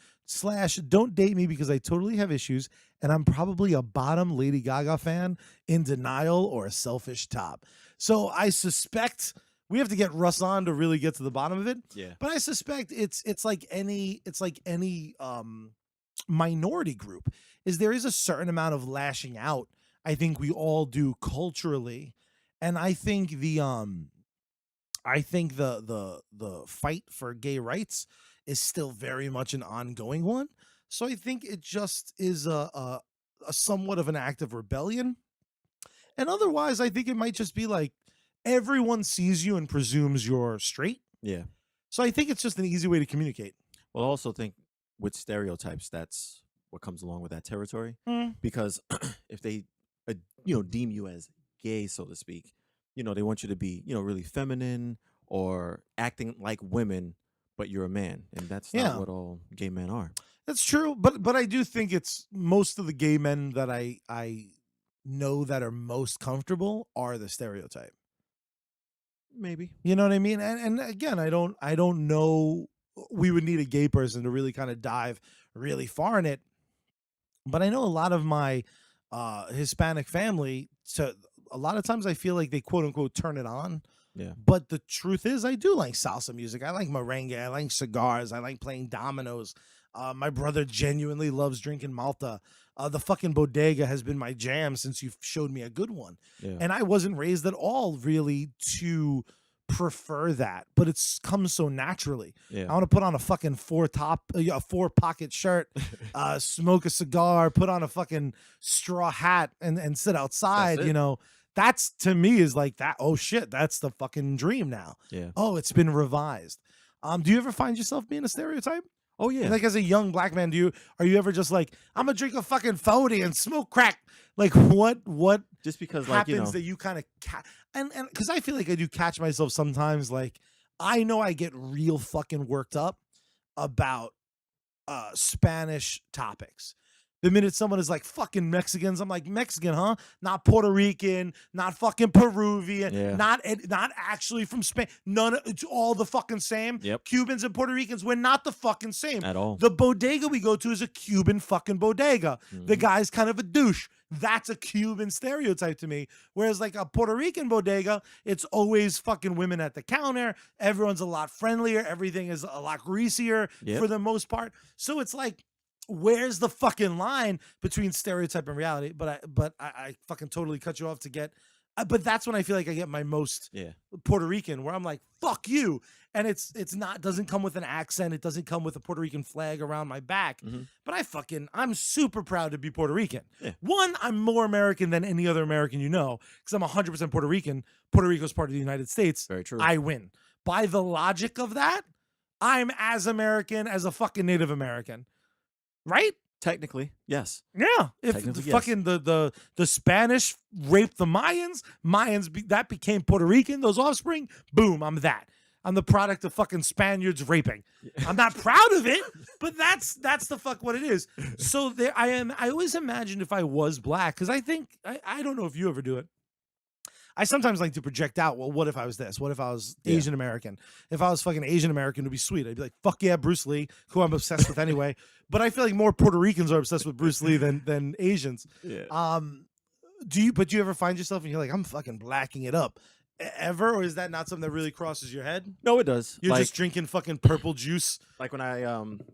Speaker 3: / don't date me because I totally have issues and I'm probably a bottom Lady Gaga fan, in denial, or a selfish top. So I suspect we have to get Russ on to really get to the bottom of it.
Speaker 4: Yeah.
Speaker 3: But I suspect it's like any minority group, is there is a certain amount of lashing out I think we all do culturally. And I think the fight for gay rights is still very much an ongoing one. So I think it just is a somewhat of an act of rebellion. And otherwise, I think it might just be like everyone sees you and presumes you're straight.
Speaker 4: Yeah.
Speaker 3: So I think it's just an easy way to communicate.
Speaker 4: Well, I also think with stereotypes, that's what comes along with that territory.
Speaker 3: Mm.
Speaker 4: Because if they, deem you as gay, so to speak, they want you to be, really feminine or acting like women, but you're a man, and that's not what all gay men are.
Speaker 3: That's true, but I do think it's most of the gay men that I know that are most comfortable are the stereotype.
Speaker 4: Maybe.
Speaker 3: You know what I mean? And again, I don't know. We would need a gay person to really kind of dive really far in it. But I know a lot of my Hispanic family, so a lot of times I feel like they quote unquote turn it on.
Speaker 4: Yeah.
Speaker 3: But the truth is, I do like salsa music. I like merengue. I like cigars. I like playing dominoes. My brother genuinely loves drinking Malta. The fucking bodega has been my jam since you showed me a good one.
Speaker 4: Yeah.
Speaker 3: And I wasn't raised at all really to prefer that, but it's come so naturally.
Speaker 4: Yeah.
Speaker 3: I want to put on a fucking four pocket shirt, smoke a cigar, put on a fucking straw hat, and sit outside. That's to me is like that. Oh shit, that's the fucking dream now.
Speaker 4: Yeah.
Speaker 3: Oh, it's been revised. Do you ever find yourself being a stereotype?
Speaker 4: Oh yeah.
Speaker 3: Like as a young black man, are you ever just like, I'm gonna drink a fucking 40 and smoke crack? Like what
Speaker 4: just because
Speaker 3: happens that you kind of and because I feel like I do catch myself sometimes, like I know I get real fucking worked up about Spanish topics. The minute someone is like fucking Mexicans, I'm like, Mexican, huh? Not Puerto Rican, not fucking Peruvian, not actually from Spain. It's all the fucking same.
Speaker 4: Yep.
Speaker 3: Cubans and Puerto Ricans, we're not the fucking same.
Speaker 4: At all.
Speaker 3: The bodega we go to is a Cuban fucking bodega.
Speaker 4: Mm-hmm.
Speaker 3: The guy's kind of a douche. That's a Cuban stereotype to me. Whereas like a Puerto Rican bodega, it's always fucking women at the counter. Everyone's a lot friendlier. Everything is a lot greasier for the most part. So it's like, where's the fucking line between stereotype and reality? But I fucking totally cut you off to get. But that's when I feel like I get my most Puerto Rican, where I'm like, fuck you. And it's not, doesn't come with an accent. It doesn't come with a Puerto Rican flag around my back. Mm-hmm. But I'm super proud to be Puerto Rican. Yeah. One, I'm more American than any other American because I'm 100% Puerto Rican. Puerto Rico's part of the United States.
Speaker 4: Very true.
Speaker 3: I win. By the logic of that, I'm as American as a fucking Native American. Right?
Speaker 4: Technically, yes.
Speaker 3: Yeah. If fucking the Spanish raped the Mayans, that became Puerto Rican, those offspring, boom, I'm that. I'm the product of fucking Spaniards raping. I'm not proud of it, but that's the fuck what it is. So there I am. I always imagined if I was black, because I think, I don't know if you ever do it. I sometimes like to project out, well, what if I was this? What if I was
Speaker 4: Yeah.
Speaker 3: Asian American? If I was fucking Asian American, it'd be sweet. I'd be like, fuck yeah, Bruce Lee, who I'm obsessed with anyway. But I feel like more Puerto Ricans are obsessed with Bruce Lee than Asians.
Speaker 4: Yeah.
Speaker 3: Do you ever find yourself and you're like, I'm fucking blacking it up ever, or is that not something that really crosses your head?
Speaker 4: No, it does.
Speaker 3: You're
Speaker 4: like,
Speaker 3: just drinking fucking purple juice.
Speaker 4: like when I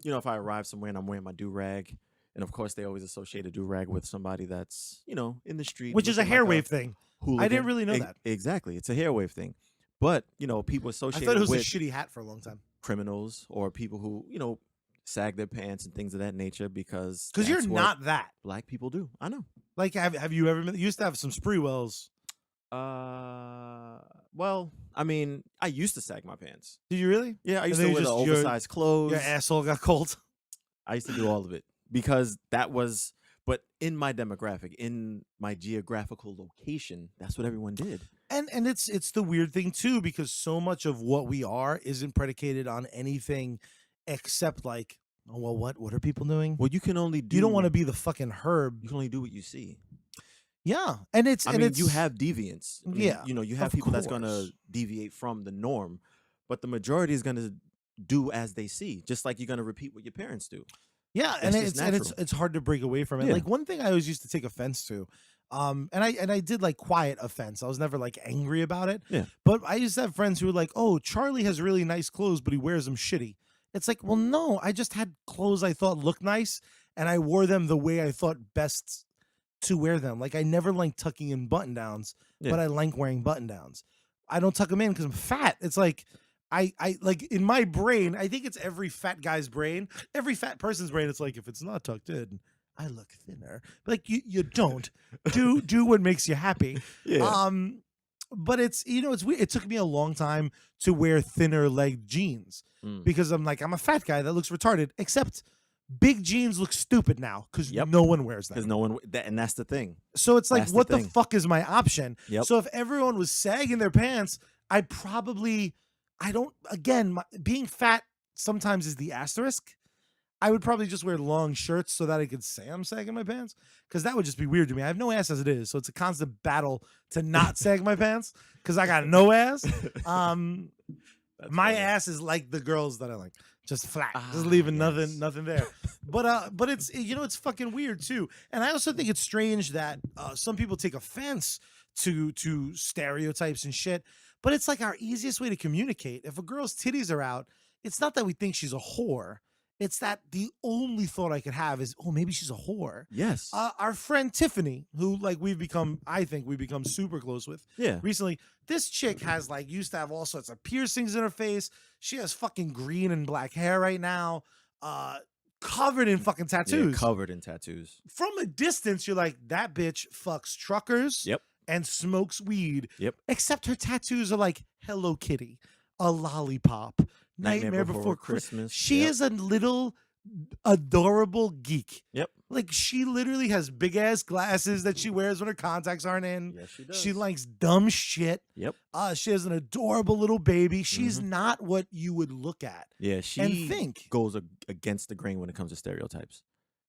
Speaker 4: if I arrive somewhere and I'm wearing my do rag, and of course they always associate a do rag with somebody that's in the street,
Speaker 3: Which is a
Speaker 4: looking
Speaker 3: hair
Speaker 4: like
Speaker 3: wave thing. I didn't
Speaker 4: hooligan.
Speaker 3: really know that.
Speaker 4: Exactly, it's a hair wave thing. But people
Speaker 3: I
Speaker 4: associate
Speaker 3: thought it was
Speaker 4: with
Speaker 3: a shitty hat for a long time.
Speaker 4: criminals or people who sag their pants and things of that nature because
Speaker 3: Because you're
Speaker 4: that's what
Speaker 3: not that.
Speaker 4: black people do. I know.
Speaker 3: Like, have you ever been? You used to have some Spreewells.
Speaker 4: Well, I mean, I used to sag my pants.
Speaker 3: Did you really?
Speaker 4: Yeah, I used
Speaker 3: then
Speaker 4: to
Speaker 3: you
Speaker 4: wear the
Speaker 3: just- your-
Speaker 4: oversized clothes.
Speaker 3: Your asshole got cold.
Speaker 4: I used to do all of it because that was, but in my demographic, in my geographical location, that's what everyone did.
Speaker 3: And it's the weird thing too, because so much of what we are isn't predicated on anything except like, oh well, what are people doing?
Speaker 4: Well, you can only do.
Speaker 3: You don't want to be the fucking herb.
Speaker 4: You can only do what you see.
Speaker 3: Yeah, and it's
Speaker 4: I
Speaker 3: and
Speaker 4: mean,
Speaker 3: it's
Speaker 4: you have deviance. I mean,
Speaker 3: yeah,
Speaker 4: you have
Speaker 3: of
Speaker 4: people that's gonna
Speaker 3: course.
Speaker 4: deviate from the norm, but the majority is gonna do as they see, just like you're gonna repeat what your parents do.
Speaker 3: Yeah, and
Speaker 4: That's just
Speaker 3: it's hard to break away from it.
Speaker 4: Yeah.
Speaker 3: Like one thing I always used to take offense to, and I did like quiet offense. I was never like angry about it.
Speaker 4: Yeah.
Speaker 3: But I used to have friends who were like, "Oh, Charlie has really nice clothes, but he wears them shitty." It's like, well, no, I just had clothes I thought looked nice, and I wore them the way I thought best to wear them. Like I never liked tucking in button downs,
Speaker 4: Yeah.
Speaker 3: but I like wearing button downs. I don't tuck them in because I'm fat. It's like I like in my brain, I think it's every fat guy's brain, every fat person's brain. It's like if it's not tucked in, I look thinner. Like you don't do what makes you happy.
Speaker 4: Yeah.
Speaker 3: But it's it's weird. It took me a long time to wear thinner leg jeans
Speaker 4: Mm.
Speaker 3: because I'm a fat guy that looks retarded. Except big jeans look stupid now because
Speaker 4: Yep.
Speaker 3: no one wears
Speaker 4: Because
Speaker 3: them.
Speaker 4: no one, and that's the thing.
Speaker 3: So it's like,
Speaker 4: That's the
Speaker 3: what the
Speaker 4: thing.
Speaker 3: fuck is my option?
Speaker 4: Yep.
Speaker 3: So if everyone was sagging their pants, I don't, again, being fat sometimes is the asterisk. I would probably just wear long shirts so that I could say I'm sagging my pants because that would just be weird to me. I have no ass as it is. So it's a constant battle to not sag my pants because I got no ass.
Speaker 4: That's
Speaker 3: My
Speaker 4: funny.
Speaker 3: ass is like the girls that I like, just flat, just
Speaker 4: Ah,
Speaker 3: leaving
Speaker 4: yes.
Speaker 3: nothing there. But it's it's fucking weird too. And I also think it's strange that some people take offense to stereotypes and shit. But it's like our easiest way to communicate. If a girl's titties are out, it's not that we think she's a whore. It's that the only thought I could have is, oh, maybe she's a whore.
Speaker 4: Yes.
Speaker 3: Our friend Tiffany, who I think we've become super close with
Speaker 4: yeah.
Speaker 3: recently. This chick has used to have all sorts of piercings in her face. She has fucking green and black hair right now, covered in fucking tattoos.
Speaker 4: Yeah, covered in tattoos.
Speaker 3: From a distance, you're like, that bitch fucks truckers
Speaker 4: Yep.
Speaker 3: and smokes weed.
Speaker 4: Yep.
Speaker 3: Except her tattoos are like Hello Kitty, a lollipop, Nightmare Before Christmas. She
Speaker 4: Yep.
Speaker 3: is a little adorable geek.
Speaker 4: Yep.
Speaker 3: Like she literally has big ass glasses that she wears when her contacts aren't in.
Speaker 4: Yes, she does.
Speaker 3: She likes dumb shit.
Speaker 4: Yep.
Speaker 3: She has an adorable little baby. She's
Speaker 4: Mm-hmm.
Speaker 3: not what you would look at.
Speaker 4: Yeah, she
Speaker 3: think.
Speaker 4: goes against the grain when it comes to stereotypes.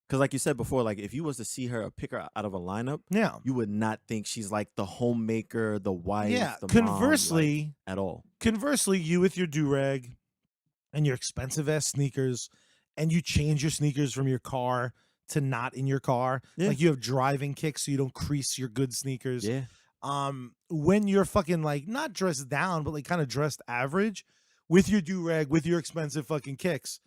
Speaker 4: Because, like you said before, like if you was to see her or pick her out of a lineup,
Speaker 3: Yeah.
Speaker 4: you would not think she's like the homemaker, the wife,
Speaker 3: Yeah.
Speaker 4: the mom,
Speaker 3: Conversely,
Speaker 4: at all.
Speaker 3: you with your do-rag and your expensive ass sneakers, and you change your sneakers from your car to not in your car.
Speaker 4: Yeah.
Speaker 3: Like you have driving kicks so you don't crease your good sneakers.
Speaker 4: Yeah,
Speaker 3: When you're fucking not dressed down, but kind of dressed average with your do-rag, with your expensive fucking kicks,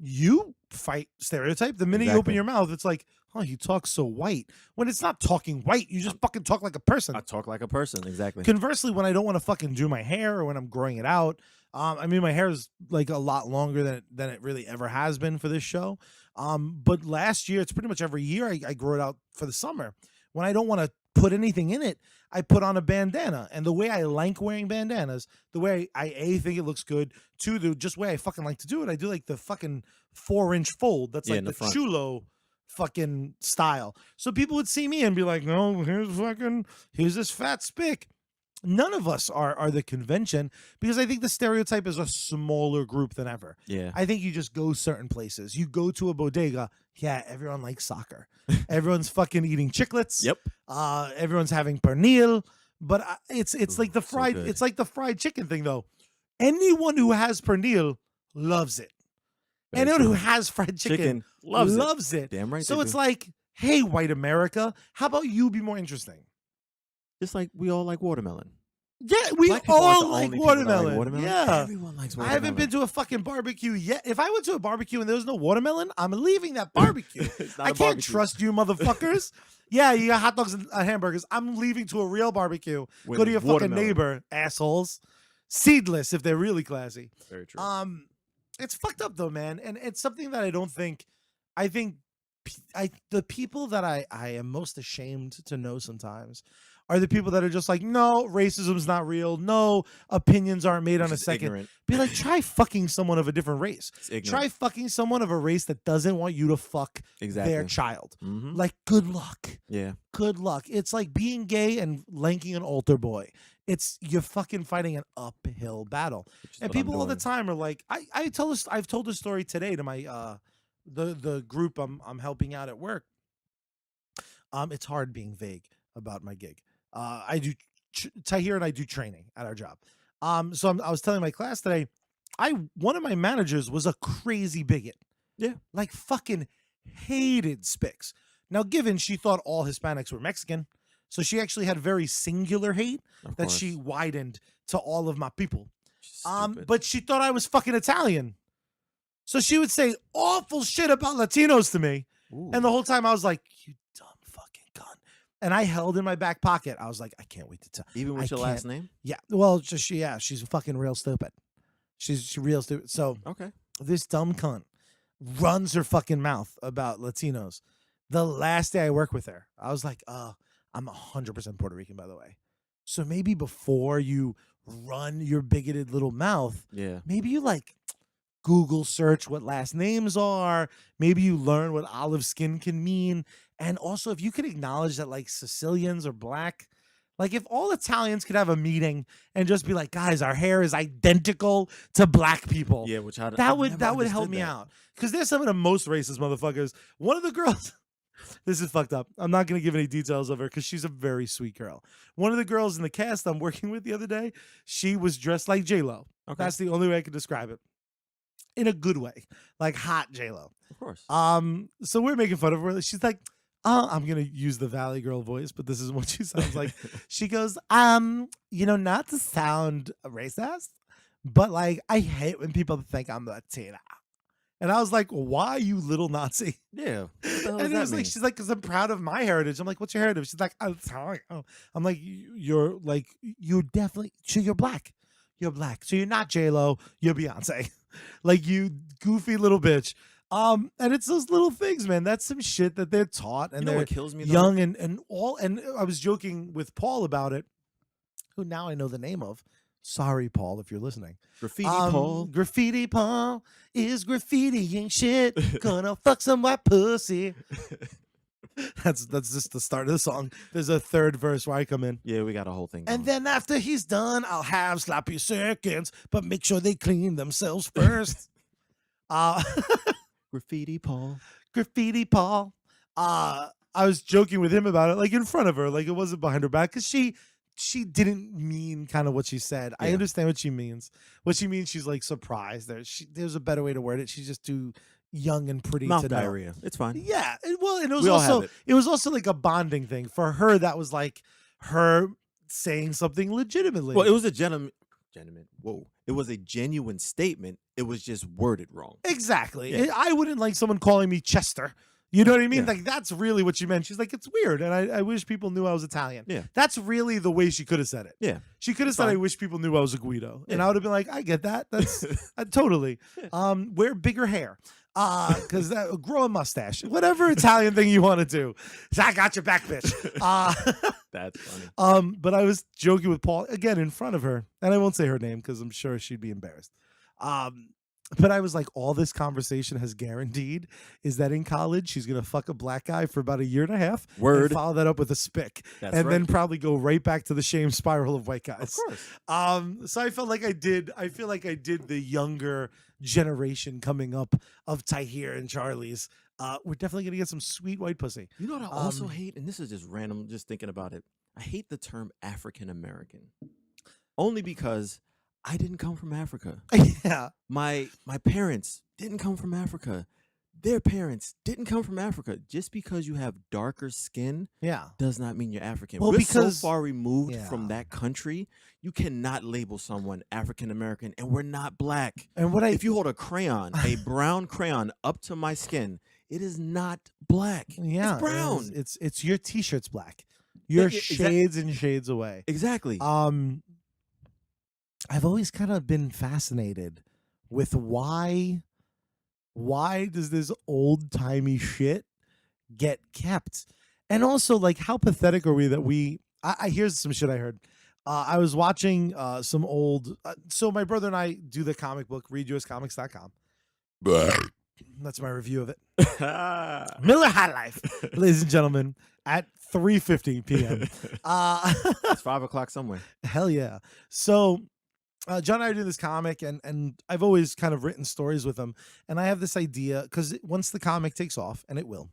Speaker 3: you fight stereotype. The minute you open
Speaker 4: Exactly.
Speaker 3: your mouth, it's like, oh, you talk so white. When it's not talking white, you just fucking talk like a person.
Speaker 4: I talk like a person. Exactly.
Speaker 3: Conversely, when I don't want to fucking do my hair or when I'm growing it out, I mean, my hair is a lot longer than it really ever has been for this show. But last year, it's pretty much every year I grow it out for the summer. When I don't want to put anything in it, I put on a bandana. And the way I like wearing bandanas, the way I think it looks good, two, the just way I fucking like to do it, I do like the fucking 4-inch fold. That's
Speaker 4: Yeah,
Speaker 3: like
Speaker 4: in
Speaker 3: the
Speaker 4: the front.
Speaker 3: chulo fucking style. So people would see me and be like, no, here's this fat spick. None of us are the convention because I think the stereotype is a smaller group than ever.
Speaker 4: Yeah.
Speaker 3: I think you just go certain places. You go to a bodega, yeah, everyone likes soccer. Everyone's fucking eating chiclets.
Speaker 4: Yep.
Speaker 3: Everyone's having pernil. But it's
Speaker 4: Ooh,
Speaker 3: like the
Speaker 4: so
Speaker 3: fried
Speaker 4: good.
Speaker 3: it's like the fried chicken thing though. Anyone who has pernil loves it.
Speaker 4: Very
Speaker 3: Anyone who
Speaker 4: true.
Speaker 3: has fried chicken
Speaker 4: Chicken loves it.
Speaker 3: loves it.
Speaker 4: Damn right
Speaker 3: So
Speaker 4: they
Speaker 3: it's
Speaker 4: do.
Speaker 3: like, hey, white America, how about you be more interesting?
Speaker 4: Just like we all like watermelon.
Speaker 3: Yeah, we
Speaker 4: Black people aren't the
Speaker 3: all like
Speaker 4: only people that like
Speaker 3: watermelon.
Speaker 4: watermelon.
Speaker 3: Yeah.
Speaker 4: Everyone likes
Speaker 3: I
Speaker 4: watermelon.
Speaker 3: haven't been to a fucking barbecue yet. If I went to a barbecue and there was no watermelon, I'm leaving that barbecue.
Speaker 4: It's not
Speaker 3: I
Speaker 4: a
Speaker 3: can't
Speaker 4: barbecue.
Speaker 3: trust you, motherfuckers. Yeah, you got hot dogs and hamburgers. I'm leaving to a real barbecue.
Speaker 4: With
Speaker 3: Go to your fucking
Speaker 4: watermelon.
Speaker 3: neighbor, assholes. Seedless if they're really classy.
Speaker 4: Very true.
Speaker 3: It's fucked up though, man, and it's something that I don't think. I think the people that I am most ashamed to know sometimes are the people that are just like, no, racism's not real. No, opinions aren't made on a
Speaker 4: Just
Speaker 3: second.
Speaker 4: ignorant.
Speaker 3: Be like, try fucking someone of a different race.
Speaker 4: It's ignorant.
Speaker 3: Try fucking someone of a race that doesn't want you to fuck
Speaker 4: Exactly.
Speaker 3: their child.
Speaker 4: Mhm.
Speaker 3: Like, good luck.
Speaker 4: Yeah.
Speaker 3: Good luck. It's like being gay and lanking an altar boy. You're fucking fighting an uphill battle.
Speaker 4: Which is
Speaker 3: And
Speaker 4: what I'm
Speaker 3: people all the
Speaker 4: doing.
Speaker 3: time are like, I've told this story today to my the group I'm helping out at work. It's hard being vague about my gig. I do Tahir and I do training at our job. So I was telling my class today, one of my managers was a crazy bigot.
Speaker 4: Yeah.
Speaker 3: Like fucking hated Spics. Now, given she thought all Hispanics were Mexican, so she actually had very singular hate
Speaker 4: Of
Speaker 3: that
Speaker 4: course.
Speaker 3: she widened to all of my people.
Speaker 4: Stupid.
Speaker 3: But she thought I was fucking Italian. So she would say awful shit about Latinos to me.
Speaker 4: Ooh.
Speaker 3: And the whole time I was like, you dumb fucking cunt. And I held in my back pocket. I was like, I can't wait to tell.
Speaker 4: Even with
Speaker 3: I
Speaker 4: your last
Speaker 3: can't-
Speaker 4: name?
Speaker 3: Yeah. Well, she's fucking real stupid. She's real stupid. So
Speaker 4: Okay.
Speaker 3: this dumb cunt runs her fucking mouth about Latinos. The last day I worked with her, I was like, I'm 100% Puerto Rican, by the way. So maybe before you run your bigoted little mouth,
Speaker 4: Yeah.
Speaker 3: maybe you like Google search what last names are. Maybe you learn what olive skin can mean. And also, if you could acknowledge that like Sicilians are black, like if all Italians could have a meeting and just be like, guys, our hair is identical to black people.
Speaker 4: Yeah, which
Speaker 3: That would help me out. Because there's some of the most racist motherfuckers. One of the girls, this is fucked up. I'm not gonna give any details of her because she's a very sweet girl. One of the girls in the cast I'm working with the other day, she was dressed like J-Lo.
Speaker 4: Okay.
Speaker 3: That's the only way I could describe it. In a good way. Like hot J-Lo.
Speaker 4: Of course.
Speaker 3: So we're making fun of her. She's like, I'm gonna use the Valley Girl voice, but this is what she sounds like. She goes, not to sound racist, but like I hate when people think I'm Latina. And I was like, why, you little Nazi?
Speaker 4: Yeah. What the hell
Speaker 3: And
Speaker 4: does
Speaker 3: it
Speaker 4: that
Speaker 3: was
Speaker 4: mean?
Speaker 3: like, she's like, because I'm proud of my heritage. I'm like, what's your heritage? She's like, I'm sorry. I'm like, you're definitely, so you're black. You're black. So you're not J-Lo, you're Beyonce. Like, you goofy little bitch. And it's those little things, man. That's some shit that they're taught, and
Speaker 4: You know
Speaker 3: they're
Speaker 4: what kills me, though?
Speaker 3: young and all. And I was joking with Paul about it, who now I know the name of. Sorry, Paul, if you're listening.
Speaker 4: Graffiti Paul.
Speaker 3: Graffiti Paul is graffitiing shit. Gonna fuck some white pussy. That's just the start of the song. There's a third verse where I come in.
Speaker 4: Yeah, we got a whole thing.
Speaker 3: And
Speaker 4: going.
Speaker 3: then after he's done, I'll have sloppy seconds, but make sure they clean themselves first.
Speaker 4: Graffiti Paul.
Speaker 3: Graffiti Paul. I was joking with him about it, like in front of her, like it wasn't behind her back, because she didn't mean kind of what she said. I
Speaker 4: Yeah.
Speaker 3: understand what she means. What she means, she's like surprised. There's a better way to word it. She's just too young and pretty
Speaker 4: Mouth
Speaker 3: to know.
Speaker 4: diarrhea. It's fine.
Speaker 3: Yeah, and it was
Speaker 4: We all have
Speaker 3: also
Speaker 4: it.
Speaker 3: it was also like a bonding thing for her. That was like her saying something legitimately.
Speaker 4: Well, it was a gentleman. Whoa. It was a genuine statement. It was just worded wrong.
Speaker 3: Exactly.
Speaker 4: Yeah.
Speaker 3: I wouldn't like someone calling me Chester. You know what I mean?
Speaker 4: Yeah.
Speaker 3: Like, that's really what she meant. She's like, it's weird, and I wish people knew I was Italian.
Speaker 4: Yeah.
Speaker 3: That's really the way she could have said it.
Speaker 4: Yeah.
Speaker 3: She could have
Speaker 4: It's
Speaker 3: said, I
Speaker 4: fine.
Speaker 3: wish people knew I was a Guido. And
Speaker 4: Yeah.
Speaker 3: I would have been like, I get that. That's totally. Wear bigger hair. Because grow a mustache. Whatever Italian thing you want to do. I got your back, bitch.
Speaker 4: That's funny.
Speaker 3: But I was joking with Paul, again, in front of her. And I won't say her name because I'm sure she'd be embarrassed. But I was like, all this conversation has guaranteed is that in college, she's going to fuck a black guy for about a year and a half.
Speaker 4: Word.
Speaker 3: And follow that up with a spick.
Speaker 4: That's
Speaker 3: and then
Speaker 4: right.
Speaker 3: probably go right back to the shame spiral of white guys.
Speaker 4: Of course.
Speaker 3: So I felt like I feel like I did the younger generation coming up of Tahir and Charlie's. We're definitely going to get some sweet white pussy.
Speaker 4: You know what I also
Speaker 3: Um,
Speaker 4: hate? And this is just random, just thinking about it. I hate the term African American, only because I didn't come from Africa.
Speaker 3: Yeah.
Speaker 4: My parents didn't come from Africa. Their parents didn't come from Africa. Just because you have darker skin
Speaker 3: Yeah.
Speaker 4: does not mean you're African.
Speaker 3: Well,
Speaker 4: We're
Speaker 3: because-
Speaker 4: so far removed
Speaker 3: yeah.
Speaker 4: from that country, you cannot label someone African American, and we're not black.
Speaker 3: And what
Speaker 4: If you hold a crayon, a brown crayon, up to my skin, it is not black.
Speaker 3: yeah,
Speaker 4: it's brown.
Speaker 3: it is. It's your t-shirt's black. You're
Speaker 4: Yeah,
Speaker 3: shades and shades away.
Speaker 4: Exactly.
Speaker 3: I've always kind of been fascinated with why does this old-timey shit get kept? And also, like, how pathetic are we that I here's some shit I heard. I was watching some old so my brother and I do the comic book readuscomics.com. That's my review of it. Miller High Life, ladies and gentlemen, at 3:50 p.m.
Speaker 4: It's 5 o'clock somewhere.
Speaker 3: Hell yeah. So John and I are doing this comic, and I've always kind of written stories with him. And I have this idea, because once the comic takes off, and it will,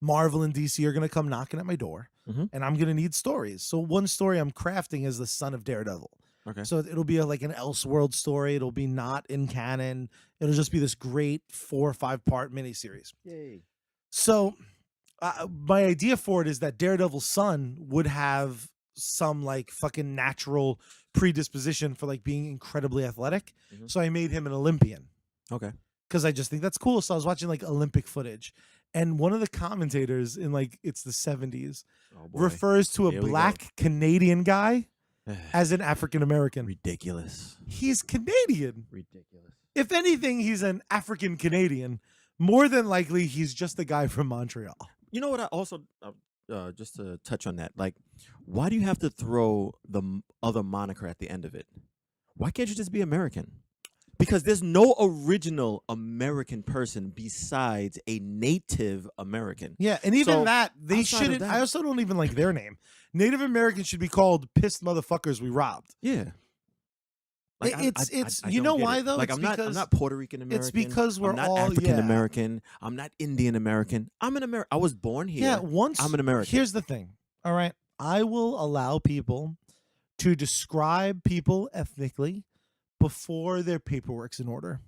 Speaker 3: Marvel and DC are going to come knocking at my door, and I'm going to need stories. So one story I'm crafting is the son of Daredevil.
Speaker 4: Okay.
Speaker 3: So it'll be like an Elseworld story. It'll be not in canon. It'll just be this great 4 or 5 part miniseries.
Speaker 4: Yay.
Speaker 3: So my idea for it is that Daredevil's son would have some like fucking natural predisposition for like being incredibly athletic. So I made him an Olympian
Speaker 4: Okay.
Speaker 3: because I just think that's cool. So I was watching like Olympic footage, and one of the commentators in like it's the 70s
Speaker 4: Oh, boy.
Speaker 3: refers to a
Speaker 4: Here we go.
Speaker 3: black Canadian guy as an African American.
Speaker 4: Ridiculous.
Speaker 3: He's Canadian.
Speaker 4: Ridiculous.
Speaker 3: If anything, he's an African Canadian. More than likely, he's just a guy from Montreal.
Speaker 4: You know what? I also just to touch on that, like, why do you have to throw the other moniker at the end of it? Why can't you just be American? Because there's no original American person besides a Native American.
Speaker 3: Yeah, and even
Speaker 4: So,
Speaker 3: that, they
Speaker 4: outside of
Speaker 3: shouldn't.
Speaker 4: that-
Speaker 3: I also don't even like their name. Native Americans should be called pissed motherfuckers we robbed.
Speaker 4: Yeah.
Speaker 3: It's
Speaker 4: I
Speaker 3: you
Speaker 4: don't
Speaker 3: know
Speaker 4: get
Speaker 3: why
Speaker 4: it.
Speaker 3: though?
Speaker 4: Like
Speaker 3: It's
Speaker 4: I'm
Speaker 3: because
Speaker 4: not Puerto Rican American.
Speaker 3: it's because we're
Speaker 4: I'm not
Speaker 3: all
Speaker 4: African
Speaker 3: yeah.
Speaker 4: American. I'm not Indian American. I'm an American. I was born here.
Speaker 3: Yeah, once
Speaker 4: I'm an American.
Speaker 3: Here's the thing. All right, I will allow people to describe people ethnically before their paperwork's in order.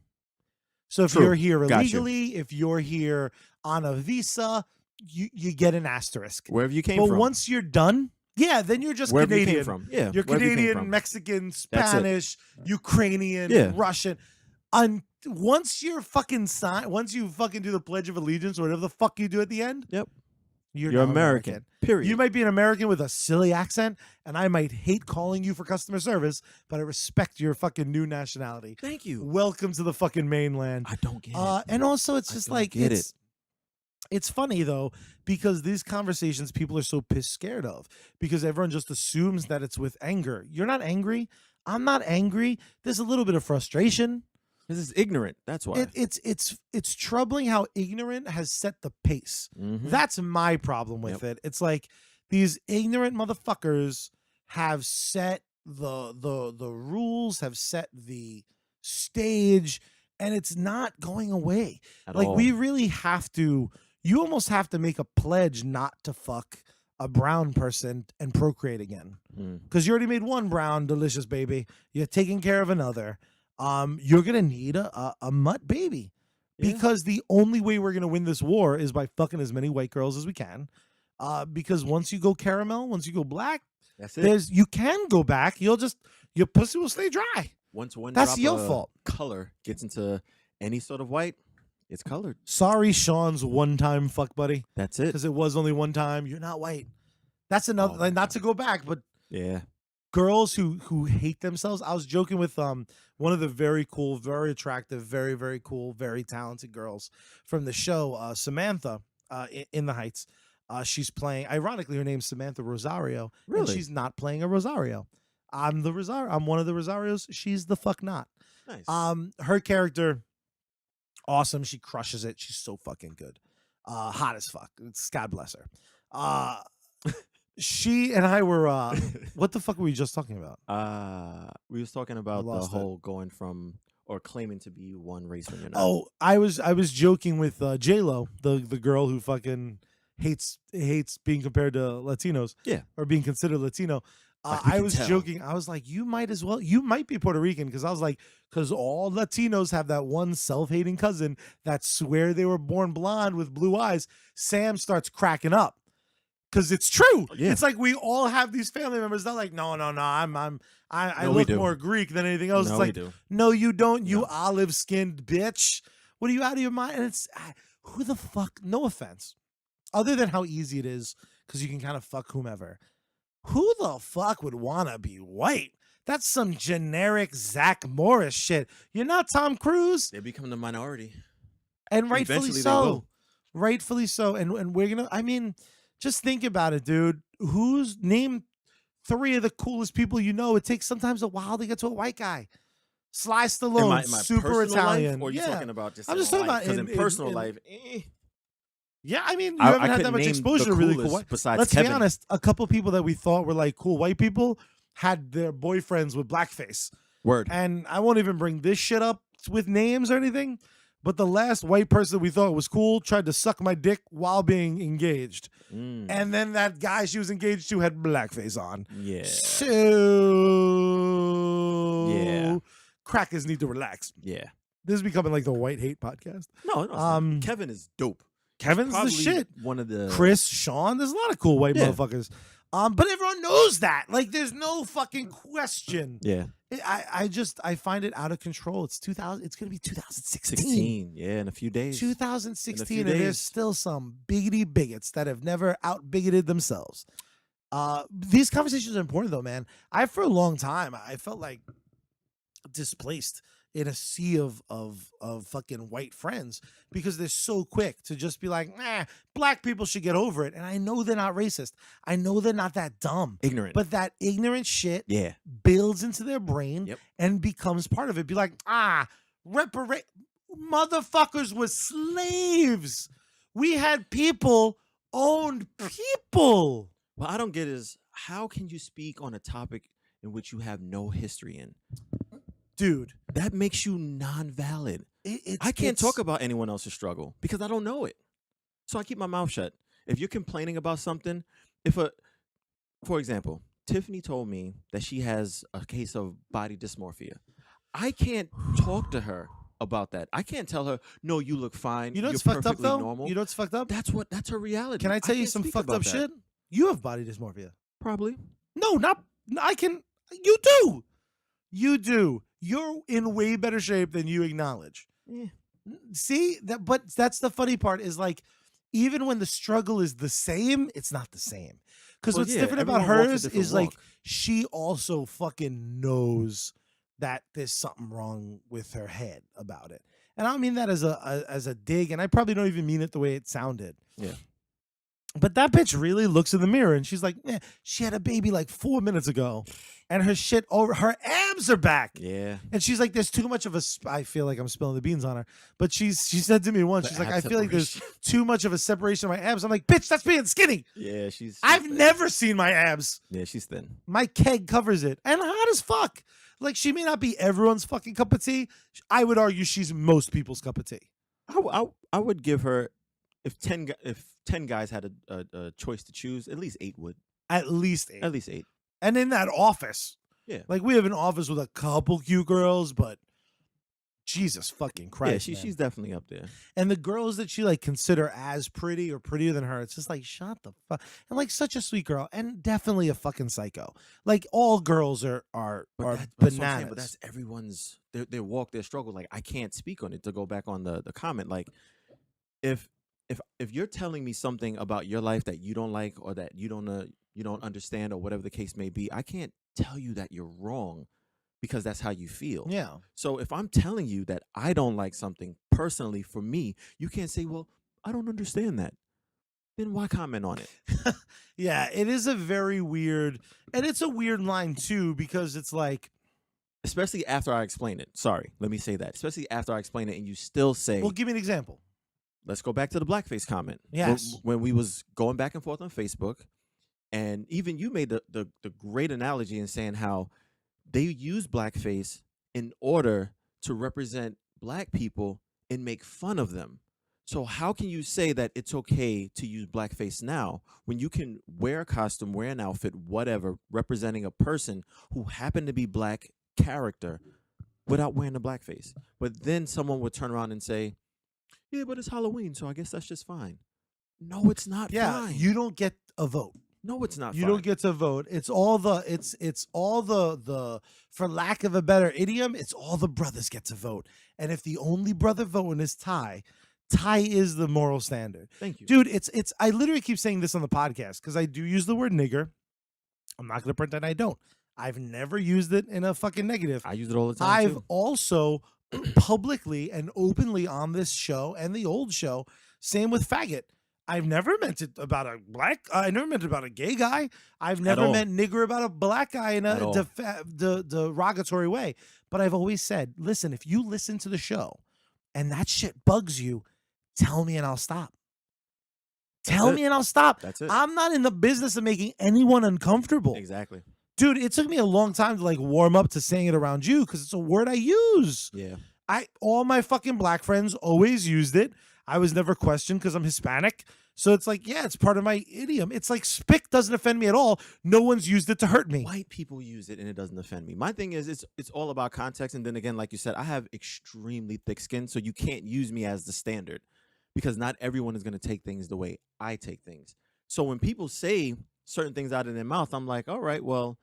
Speaker 3: So if
Speaker 4: True.
Speaker 3: you're here
Speaker 4: Gotcha.
Speaker 3: illegally, if you're here on a visa, you get an asterisk.
Speaker 4: Wherever you came
Speaker 3: But
Speaker 4: from.
Speaker 3: once you're done, yeah, then you're just
Speaker 4: Wherever
Speaker 3: Canadian.
Speaker 4: you came from. Yeah.
Speaker 3: You're
Speaker 4: wherever you came
Speaker 3: Canadian,
Speaker 4: from.
Speaker 3: Mexican,
Speaker 4: That's it.
Speaker 3: Spanish, Ukrainian,
Speaker 4: Yeah.
Speaker 3: Russian. Once you fucking do the Pledge of Allegiance or whatever the fuck you do at the end,
Speaker 4: Yep.
Speaker 3: you're
Speaker 4: You're
Speaker 3: now
Speaker 4: American. Period.
Speaker 3: You might be an American with a silly accent, and I might hate calling you for customer service, but I respect your fucking new nationality.
Speaker 4: Thank you.
Speaker 3: Welcome to the fucking mainland.
Speaker 4: I don't get it.
Speaker 3: And also, it's
Speaker 4: I
Speaker 3: just
Speaker 4: don't
Speaker 3: like
Speaker 4: get
Speaker 3: it's funny though, because these conversations people are so pissed scared of, because everyone just assumes that it's with anger. You're not angry. I'm not angry. There's a little bit of frustration.
Speaker 4: This is ignorant. That's why.
Speaker 3: It's troubling how ignorant has set the pace.
Speaker 4: Mhm.
Speaker 3: That's my problem with it. It's like these ignorant motherfuckers have set the rules, have set the stage, and it's not going away.
Speaker 4: At
Speaker 3: Like
Speaker 4: all.
Speaker 3: we really have to. You almost have to make a pledge not to fuck a brown person and procreate again,
Speaker 4: Mm.
Speaker 3: because you already made one brown delicious baby. You're taking care of another. You're gonna need a mutt baby,
Speaker 4: Yeah.
Speaker 3: because the only way we're gonna win this war is by fucking as many white girls as we can. Because once you go caramel, once you go black,
Speaker 4: That's it.
Speaker 3: you can go back. Your pussy will stay dry.
Speaker 4: Once one
Speaker 3: That's
Speaker 4: drop
Speaker 3: your
Speaker 4: of
Speaker 3: fault.
Speaker 4: color gets into any sort of white, it's colored.
Speaker 3: Sorry, Sean's one-time fuck buddy,
Speaker 4: That's it.
Speaker 3: because it was only one time. You're not white. That's another.
Speaker 4: Oh,
Speaker 3: Like, not to go back, but
Speaker 4: Yeah.
Speaker 3: girls who hate themselves. I was joking with one of the very cool, very attractive, very very cool, very talented girls from the show, Samantha, in the Heights. She's playing. Ironically, her name's Samantha Rosario, and
Speaker 4: Really?
Speaker 3: she's not playing a Rosario. I'm one of the Rosarios. She's the fuck not.
Speaker 4: Nice.
Speaker 3: Her character, awesome. She crushes it. She's so fucking good. Hot as fuck. God bless her. She and I were what the fuck were we just talking about?
Speaker 4: We was talking about the
Speaker 3: lost it.
Speaker 4: whole going from or claiming to be one race when you're not.
Speaker 3: Oh, I was joking with J-Lo, the girl who fucking hates being compared to Latinos.
Speaker 4: Yeah.
Speaker 3: Or being considered Latino.
Speaker 4: Like, we
Speaker 3: I
Speaker 4: can
Speaker 3: was
Speaker 4: tell.
Speaker 3: joking. I was like, you might as well. You might be Puerto Rican because I was like, because all Latinos have that one self-hating cousin that swear they were born blonde with blue eyes. Sam starts cracking up because it's true.
Speaker 4: Yeah.
Speaker 3: It's like we all have these family members that like, no, I
Speaker 4: No, we
Speaker 3: look
Speaker 4: do.
Speaker 3: more Greek than anything else.
Speaker 4: No,
Speaker 3: it's
Speaker 4: we
Speaker 3: like,
Speaker 4: do.
Speaker 3: no, you don't. You
Speaker 4: No.
Speaker 3: olive-skinned bitch. What are you out of your mind? And it's who the fuck? No offense, other than how easy it is because you can kind of fuck whomever. Who the fuck would want to be white? That's some generic Zach Morris shit. You're not Tom Cruise.
Speaker 4: They become the minority.
Speaker 3: And rightfully
Speaker 4: Eventually they
Speaker 3: so.
Speaker 4: will.
Speaker 3: Rightfully so. And we're going to, I mean, just think about it, dude. Name 3 of the coolest people you know. It takes sometimes a while to get to a white guy. Sly Stallone,
Speaker 4: In my
Speaker 3: super
Speaker 4: personal
Speaker 3: Italian.
Speaker 4: life, or are you
Speaker 3: Yeah.
Speaker 4: talking about just
Speaker 3: I'm just talking about
Speaker 4: because in
Speaker 3: in-
Speaker 4: personal
Speaker 3: in-
Speaker 4: life,
Speaker 3: Yeah, I mean, you
Speaker 4: I
Speaker 3: haven't had
Speaker 4: couldn't
Speaker 3: that much
Speaker 4: name
Speaker 3: exposure
Speaker 4: the
Speaker 3: to really cool
Speaker 4: coolest
Speaker 3: white.
Speaker 4: besides
Speaker 3: Let's
Speaker 4: Kevin.
Speaker 3: be honest. A couple people that we thought were like cool white people had their boyfriends with blackface.
Speaker 4: Word.
Speaker 3: And I won't even bring this shit up with names or anything, but the last white person we thought was cool tried to suck my dick while being engaged.
Speaker 4: Mm,
Speaker 3: And then that guy she was engaged to had blackface on.
Speaker 4: yeah.
Speaker 3: So
Speaker 4: Yeah.
Speaker 3: crackers need to relax.
Speaker 4: Yeah.
Speaker 3: This is becoming like the white hate podcast.
Speaker 4: No, it's not.
Speaker 3: Um,
Speaker 4: Kevin is dope.
Speaker 3: Kevin's the
Speaker 4: Probably
Speaker 3: shit.
Speaker 4: One of the
Speaker 3: Chris, Sean, there's a lot of cool white
Speaker 4: Yeah.
Speaker 3: motherfuckers. But everyone knows that. Like, there's no fucking question.
Speaker 4: Yeah.
Speaker 3: I find it out of control. It's 2000. It's gonna be 2016.
Speaker 4: 16. Yeah, in a few days.
Speaker 3: 2016, and
Speaker 4: days.
Speaker 3: there's still some biggity bigots that have never out bigoted themselves. These conversations are important though, man. For a long time, I felt like displaced in a sea of fucking white friends because they're so quick to just be like, nah, black people should get over it. And I know they're not racist. I know they're not that dumb.
Speaker 4: Ignorant.
Speaker 3: But that ignorant shit
Speaker 4: yeah.
Speaker 3: builds into their brain
Speaker 4: Yep.
Speaker 3: and becomes part of it. Be like, motherfuckers was slaves. We had people owned people.
Speaker 4: What I don't get is how can you speak on a topic in which you have no history in?
Speaker 3: Dude,
Speaker 4: That makes you non-valid. I can't talk about anyone else's struggle because I don't know it. So I keep my mouth shut. If you're complaining about something, for example, Tiffany told me that she has a case of body dysmorphia. I can't talk to her about that. I can't tell her, no, you look fine.
Speaker 3: You know what's
Speaker 4: You're
Speaker 3: fucked up
Speaker 4: perfectly
Speaker 3: though?
Speaker 4: normal.
Speaker 3: You know what's fucked up?
Speaker 4: That's her reality.
Speaker 3: Can I tell you
Speaker 4: can't
Speaker 3: some
Speaker 4: speak
Speaker 3: fucked
Speaker 4: about
Speaker 3: up
Speaker 4: that.
Speaker 3: shit? You have body dysmorphia.
Speaker 4: Probably.
Speaker 3: No, not I can. You do. You do. You're in way better shape than you acknowledge.
Speaker 4: Yeah.
Speaker 3: See that, but that's the funny part is like, even when the struggle is the same, it's not the same. Because
Speaker 4: Well,
Speaker 3: what's
Speaker 4: yeah,
Speaker 3: different about
Speaker 4: everyone walks a
Speaker 3: hers
Speaker 4: different
Speaker 3: is like
Speaker 4: walk.
Speaker 3: she also fucking knows that there's something wrong with her head about it. And I don't mean that as a dig, and I probably don't even mean it the way it sounded.
Speaker 4: Yeah.
Speaker 3: But that bitch really looks in the mirror and she's like, man, she had a baby like 4 minutes ago, and her shit over her abs are back.
Speaker 4: Yeah.
Speaker 3: And she's like, there's too much of I feel like I'm spilling the beans on her. But she said to me once,
Speaker 4: The
Speaker 3: she's like,
Speaker 4: ab
Speaker 3: I feel like there's
Speaker 4: separation.
Speaker 3: too much of a separation of my abs. I'm like, bitch, that's being skinny.
Speaker 4: Yeah, she's
Speaker 3: I've
Speaker 4: thin.
Speaker 3: never seen my abs.
Speaker 4: Yeah, she's thin.
Speaker 3: My keg covers it. And hot as fuck. Like, she may not be everyone's fucking cup of tea. I would argue she's most people's cup of tea.
Speaker 4: I would give her if 10 guys had a choice to choose, at least 8 would.
Speaker 3: At least 8.
Speaker 4: At least 8.
Speaker 3: And in that office.
Speaker 4: Yeah.
Speaker 3: Like, we have an office with a couple cute girls, but Jesus fucking Christ.
Speaker 4: Yeah,
Speaker 3: man.
Speaker 4: she's definitely up there.
Speaker 3: And the girls that she like consider as pretty or prettier than her, it's just like, shut the fuck. And like such a sweet girl and definitely a fucking psycho. Like, all girls are
Speaker 4: That's what I'm
Speaker 3: bananas.
Speaker 4: saying, but that's everyone's their walk, their struggle. Like, I can't speak on it. To go back on the comment, like if you're telling me something about your life that you don't like or that you don't understand or whatever the case may be, I can't tell you that you're wrong because that's how you feel.
Speaker 3: Yeah.
Speaker 4: So if I'm telling you that I don't like something personally for me, you can't say, well, I don't understand that. Then why comment on it?
Speaker 3: Yeah, it is a very weird, and it's a weird line too, because it's like,
Speaker 4: Especially after I explain it. Sorry, let me say that. Especially after I explain it and you still say,
Speaker 3: well, give me an example.
Speaker 4: let's go back to the blackface comment.
Speaker 3: Yes.
Speaker 4: When we was going back and forth on Facebook, and even you made the great analogy in saying how they use blackface in order to represent black people and make fun of them. So how can you say that it's okay to use blackface now when you can wear a costume, wear an outfit, whatever, representing a person who happened to be black character without wearing the blackface? But then someone would turn around and say, yeah, but it's Halloween, so I guess that's just fine. No, it's not fine.
Speaker 3: You don't get a vote.
Speaker 4: No, it's not
Speaker 3: You
Speaker 4: fine.
Speaker 3: don't get to vote. It's all the for lack of a better idiom, it's all the brothers get to vote. And if the only brother voting is Ty is the moral standard.
Speaker 4: Thank you.
Speaker 3: Dude, it's I literally keep saying this on the podcast because I do use the word nigger. I'm not gonna pretend I don't. I've never used it in a fucking negative.
Speaker 4: I use it all the time.
Speaker 3: I've
Speaker 4: too.
Speaker 3: also publicly and openly on this show and the old show, same with faggot. I've never meant it about a I never meant it about a gay guy. I've never
Speaker 4: all.
Speaker 3: meant nigger about a black guy in
Speaker 4: At
Speaker 3: a
Speaker 4: all.
Speaker 3: derogatory way. But I've always said, listen, if you listen to the show and that shit bugs you, tell me and I'll stop. Tell me and I'll stop.
Speaker 4: That's it.
Speaker 3: I'm not in the business of making anyone uncomfortable.
Speaker 4: Exactly.
Speaker 3: Dude, it took me a long time to like warm up to saying it around you because it's a word I use.
Speaker 4: Yeah.
Speaker 3: All my fucking black friends always used it. I was never questioned because I'm Hispanic. So it's like, yeah, it's part of my idiom. It's like spick doesn't offend me at all. No one's used it to hurt me.
Speaker 4: White people use it and it doesn't offend me. My thing is it's all about context. And then again, like you said, I have extremely thick skin, so you can't use me as the standard because not everyone is going to take things the way I take things. So when people say certain things out of their mouth, I'm like, all right, well,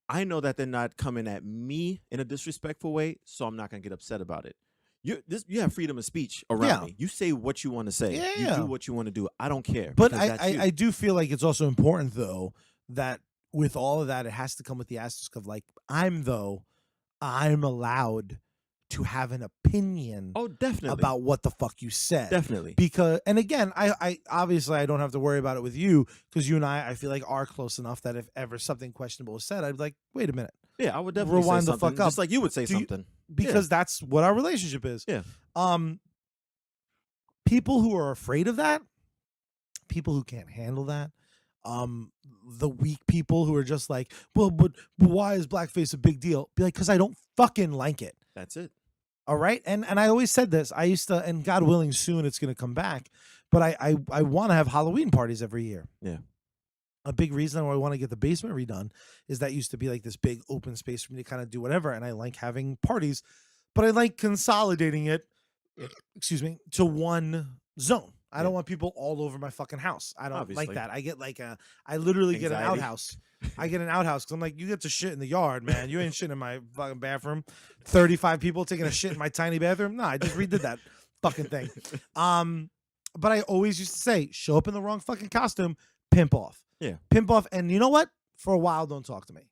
Speaker 4: I know that they're not coming at me in a disrespectful way, so I'm not going to get upset about it. You have freedom of speech around me. You say what you want to say.
Speaker 3: Yeah.
Speaker 4: You do what you want to do. I don't care.
Speaker 3: But
Speaker 4: because that's you.
Speaker 3: I do feel like it's also important, though, that with all of that, it has to come with the asterisk of like, I'm allowed to have an opinion
Speaker 4: Oh, definitely.
Speaker 3: about what the fuck you said.
Speaker 4: Definitely.
Speaker 3: Because, and again, I obviously I don't have to worry about it with you because you and I feel like are close enough that if ever something questionable is said, I'd be like, wait a minute.
Speaker 4: Yeah, I would definitely
Speaker 3: Rewind
Speaker 4: say
Speaker 3: the
Speaker 4: something,
Speaker 3: fuck up.
Speaker 4: just like you would say
Speaker 3: Do you-
Speaker 4: something.
Speaker 3: Because that's what our relationship is.
Speaker 4: Yeah.
Speaker 3: People who are afraid of that, people who can't handle that, the weak people who are just like, well, but why is blackface a big deal? Be like, because I don't fucking like it.
Speaker 4: That's it.
Speaker 3: All right. And I always said this. I used to, and God willing, soon it's gonna come back. But I want to have Halloween parties every year.
Speaker 4: Yeah.
Speaker 3: A big reason why I want to get the basement redone is that used to be like this big open space for me to kind of do whatever. And I like having parties, but I like consolidating it, to one zone. I don't want people all over my fucking house. I don't
Speaker 4: Obviously.
Speaker 3: like that. I get like I literally get an
Speaker 4: Anxiety.
Speaker 3: outhouse. I get an outhouse because I'm like, you get to shit in the yard, man. You ain't shitting in my fucking bathroom. 35 people taking a shit in my tiny bathroom. No, I just redid that fucking thing. But I always used to say, show up in the wrong fucking costume, pimp off.
Speaker 4: Yeah.
Speaker 3: Pimp off. And you know what? For a while, don't talk to me.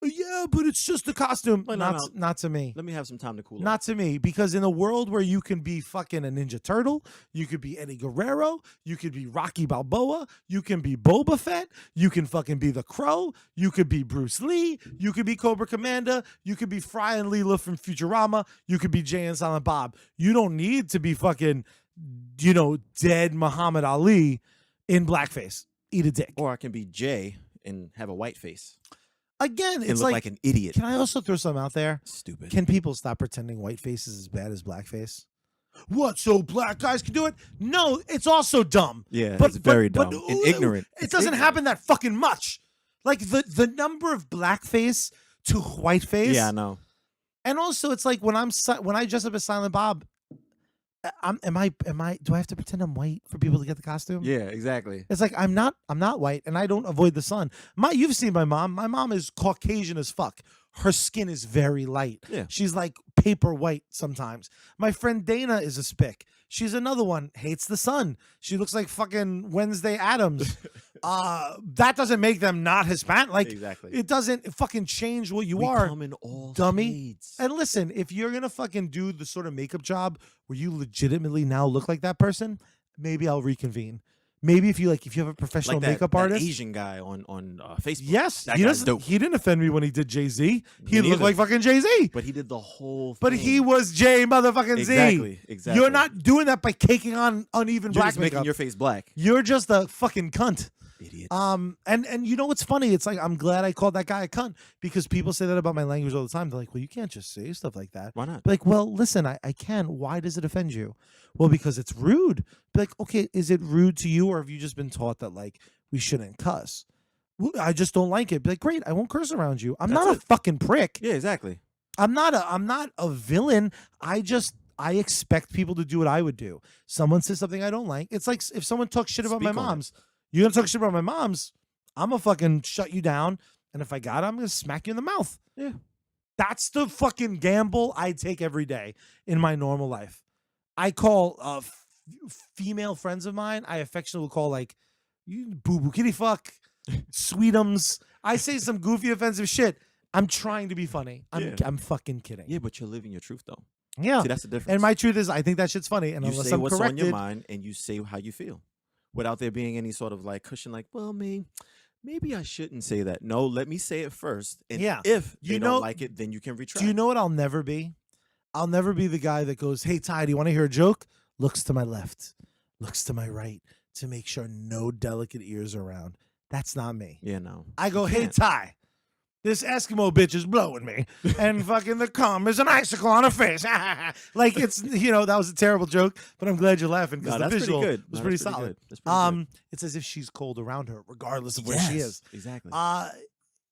Speaker 3: Yeah, but it's just a costume.
Speaker 4: Wait,
Speaker 3: Not to me.
Speaker 4: Let me have some time to cool off.
Speaker 3: Not to me, because in a world where you can be fucking a Ninja Turtle, you could be Eddie Guerrero, you could be Rocky Balboa, you can be Boba Fett, you can fucking be the Crow, you could be Bruce Lee, you could be Cobra Commander, you could be Fry and Leela from Futurama, you could be Jay and Silent Bob. You don't need to be fucking, dead Muhammad Ali in blackface. Eat a dick.
Speaker 4: Or I can be Jay and have a white face
Speaker 3: Again,
Speaker 4: and
Speaker 3: it's
Speaker 4: look like an idiot.
Speaker 3: Can I also throw something out there?
Speaker 4: Stupid.
Speaker 3: Can people stop pretending white face is as bad as blackface? What? So black guys can do it? No, it's also dumb.
Speaker 4: Yeah, it's very dumb and ignorant.
Speaker 3: It
Speaker 4: It's
Speaker 3: doesn't
Speaker 4: ignorant.
Speaker 3: happen that fucking much. Like the number of blackface to whiteface.
Speaker 4: Yeah, I know.
Speaker 3: And also, it's like when I dress up as Silent Bob, do I have to pretend I'm white for people to get the costume?
Speaker 4: Yeah, exactly.
Speaker 3: It's like I'm not white and I don't avoid the sun. You've seen my mom. My mom is Caucasian as fuck. Her skin is very light.
Speaker 4: Yeah.
Speaker 3: She's like paper white sometimes. My friend Dana is a spick. She's another one, hates the sun. She looks like fucking Wednesday Addams. That doesn't make them not Hispanic. Like
Speaker 4: Exactly.
Speaker 3: it doesn't fucking change what you
Speaker 4: We
Speaker 3: are.
Speaker 4: come in all
Speaker 3: dummy.
Speaker 4: shades.
Speaker 3: And listen, if you're gonna fucking do the sort of makeup job where you legitimately now look like that person, maybe I'll reconvene. Maybe if you have a professional
Speaker 4: like that,
Speaker 3: makeup
Speaker 4: that
Speaker 3: artist.
Speaker 4: Asian guy on Facebook.
Speaker 3: Yes,
Speaker 4: that
Speaker 3: he
Speaker 4: guy's
Speaker 3: doesn't.
Speaker 4: dope.
Speaker 3: He didn't offend me when he did Jay-Z. He looked
Speaker 4: neither.
Speaker 3: like fucking Jay-Z.
Speaker 4: But he did the whole
Speaker 3: But
Speaker 4: thing.
Speaker 3: he was Jay motherfucking
Speaker 4: Exactly,
Speaker 3: Z.
Speaker 4: exactly.
Speaker 3: You're not doing that by caking on uneven
Speaker 4: You're
Speaker 3: black
Speaker 4: just making
Speaker 3: makeup.
Speaker 4: your face black.
Speaker 3: You're just a fucking cunt.
Speaker 4: Idiots.
Speaker 3: And you know what's funny? It's like I'm glad I called that guy a cunt because people say that about my language all the time. They're like, well, you can't just say stuff like that.
Speaker 4: Why not?
Speaker 3: Like, well, listen, I can. Why does it offend you? Well, because it's rude. Be like, okay, is it rude to you, or have you just been taught that like we shouldn't cuss? I just don't like it. Be like, great, I won't curse around you. I'm
Speaker 4: That's
Speaker 3: not
Speaker 4: it.
Speaker 3: a fucking prick.
Speaker 4: Yeah, exactly.
Speaker 3: I'm not a villain. I expect people to do what I would do. Someone says something I don't like. It's like if someone talks shit about my
Speaker 4: Speak on it.
Speaker 3: mom's, you're gonna talk shit about my mom's, I'm gonna fucking shut you down. And if I got it, I'm gonna smack you in the mouth.
Speaker 4: Yeah.
Speaker 3: That's the fucking gamble I take every day in my normal life. I call female friends of mine, I affectionately will call like you boo boo kitty fuck, sweetums. I say some goofy offensive shit. I'm trying to be funny. I'm fucking kidding.
Speaker 4: Yeah, but you're living your truth though.
Speaker 3: Yeah.
Speaker 4: See, that's the difference.
Speaker 3: And my truth is I think that shit's funny. And
Speaker 4: you
Speaker 3: unless
Speaker 4: say
Speaker 3: I'm
Speaker 4: what's
Speaker 3: corrected,
Speaker 4: on your mind and you say how you feel, without there being any sort of like cushion. Like, well, maybe I shouldn't say that. No, let me say it first. And
Speaker 3: Yeah.
Speaker 4: if
Speaker 3: You
Speaker 4: you
Speaker 3: know-
Speaker 4: don't like it, then you can retract.
Speaker 3: do you know what I'll never be? I'll never be the guy that goes, hey, Ty, do you want to hear a joke? Looks to my left, looks to my right to make sure no delicate ears are around. That's not me.
Speaker 4: Yeah, no.
Speaker 3: I go,
Speaker 4: You
Speaker 3: hey,
Speaker 4: can't.
Speaker 3: Ty, this Eskimo bitch is blowing me. And fucking the cum is an icicle on her face. Like, it's, that was a terrible joke, but I'm glad you're laughing because
Speaker 4: No,
Speaker 3: the
Speaker 4: that's
Speaker 3: visual
Speaker 4: pretty good.
Speaker 3: was
Speaker 4: No,
Speaker 3: pretty
Speaker 4: that's
Speaker 3: solid.
Speaker 4: good. That's pretty good.
Speaker 3: It's as if she's cold around her, regardless of where she
Speaker 4: Yes,
Speaker 3: is.
Speaker 4: Exactly.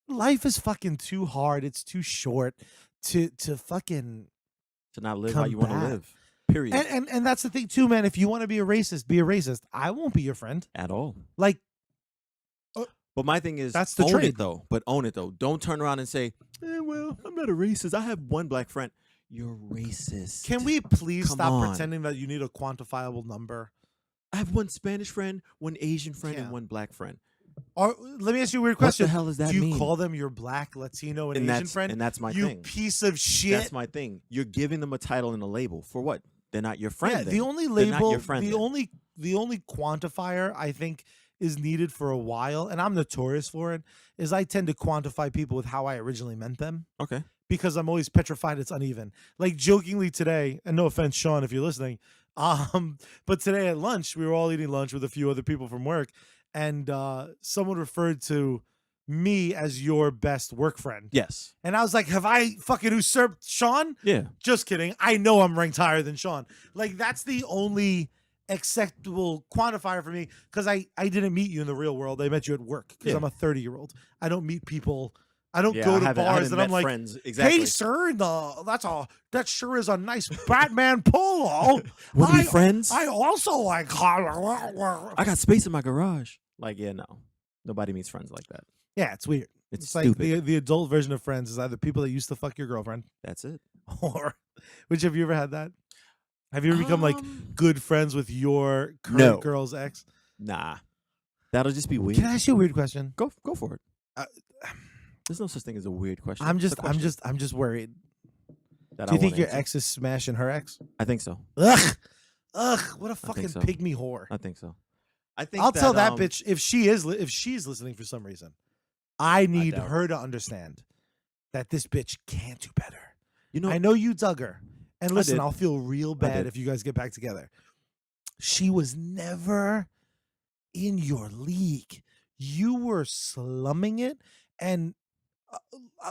Speaker 3: Life is fucking too hard. It's too short to fucking.
Speaker 4: To not live how
Speaker 3: come
Speaker 4: you want to
Speaker 3: back.
Speaker 4: live. Period.
Speaker 3: And that's the thing too, man. If you want to be a racist, be a racist. I won't be your friend.
Speaker 4: At all.
Speaker 3: Like,
Speaker 4: But my thing is,
Speaker 3: That's the
Speaker 4: own
Speaker 3: trade.
Speaker 4: it though. But own it though. Don't turn around and say, well, I'm not a racist. I have one black friend. You're racist.
Speaker 3: can we please
Speaker 4: Come
Speaker 3: stop
Speaker 4: on.
Speaker 3: pretending that you need a quantifiable number?
Speaker 4: I have one Spanish friend, one Asian friend,
Speaker 3: Yeah.
Speaker 4: and one black friend.
Speaker 3: Or let me ask you a weird
Speaker 4: What the
Speaker 3: question.
Speaker 4: hell does that
Speaker 3: Do you
Speaker 4: mean?
Speaker 3: call them your black, Latino, and
Speaker 4: And
Speaker 3: Asian
Speaker 4: that's
Speaker 3: friend?
Speaker 4: and that's my
Speaker 3: you
Speaker 4: thing.
Speaker 3: piece of shit.
Speaker 4: That's my thing. You're giving them a title and a label for what? They're not your friend.
Speaker 3: Yeah,
Speaker 4: then.
Speaker 3: the only
Speaker 4: They're not
Speaker 3: label,
Speaker 4: your friend
Speaker 3: the
Speaker 4: then.
Speaker 3: only quantifier I think is needed for a while, and I'm notorious for it, is I tend to quantify people with how I originally meant them
Speaker 4: Okay.
Speaker 3: because I'm always petrified it's uneven. Like jokingly today, and no offense, Sean, if you're listening, but today at lunch, we were all eating lunch with a few other people from work, and someone referred to me as your best work friend.
Speaker 4: Yes.
Speaker 3: And I was like, have I fucking usurped Sean?
Speaker 4: Yeah.
Speaker 3: Just kidding. I know I'm ranked higher than Sean. Like, that's the only acceptable quantifier for me because I didn't meet you in the real world. I met you at work because
Speaker 4: Yeah.
Speaker 3: I'm a 30-year-old. I don't meet people. I don't
Speaker 4: Yeah,
Speaker 3: go
Speaker 4: I
Speaker 3: to
Speaker 4: haven't- I
Speaker 3: bars
Speaker 4: haven't
Speaker 3: and I'm
Speaker 4: met
Speaker 3: like,
Speaker 4: friends. Exactly.
Speaker 3: hey, sir, that sure is a nice Batman polo.
Speaker 4: Want to be friends?
Speaker 3: I also like.
Speaker 4: I got space in my garage. Like, yeah, no. Nobody meets friends like that.
Speaker 3: Yeah, it's weird.
Speaker 4: It's
Speaker 3: like
Speaker 4: stupid.
Speaker 3: the adult version of friends is either people that used to fuck your girlfriend
Speaker 4: That's it.
Speaker 3: or, which have you ever had that? Have you ever become like good friends with your current
Speaker 4: No.
Speaker 3: girl's ex?
Speaker 4: Nah. That'll just be weird.
Speaker 3: Can I ask you a weird question?
Speaker 4: Go for it.
Speaker 3: Uh,
Speaker 4: There's no such thing as a weird question.
Speaker 3: I'm
Speaker 4: It's a question
Speaker 3: just worried.
Speaker 4: that
Speaker 3: Do you
Speaker 4: I
Speaker 3: think
Speaker 4: wanna
Speaker 3: your
Speaker 4: answer.
Speaker 3: ex is smashing her ex?
Speaker 4: I think so.
Speaker 3: Ugh, what a
Speaker 4: I
Speaker 3: fucking
Speaker 4: think so.
Speaker 3: pygmy whore.
Speaker 4: I think so. I think
Speaker 3: I'll tell that
Speaker 4: um,
Speaker 3: bitch if she's listening for some reason. I need
Speaker 4: doubt
Speaker 3: her to understand that this bitch can't do better.
Speaker 4: You know,
Speaker 3: I know you dug her, and
Speaker 4: I
Speaker 3: listen,
Speaker 4: did.
Speaker 3: I'll feel real bad
Speaker 4: did.
Speaker 3: if you guys get back together. She was never in your league. You were slumming it, and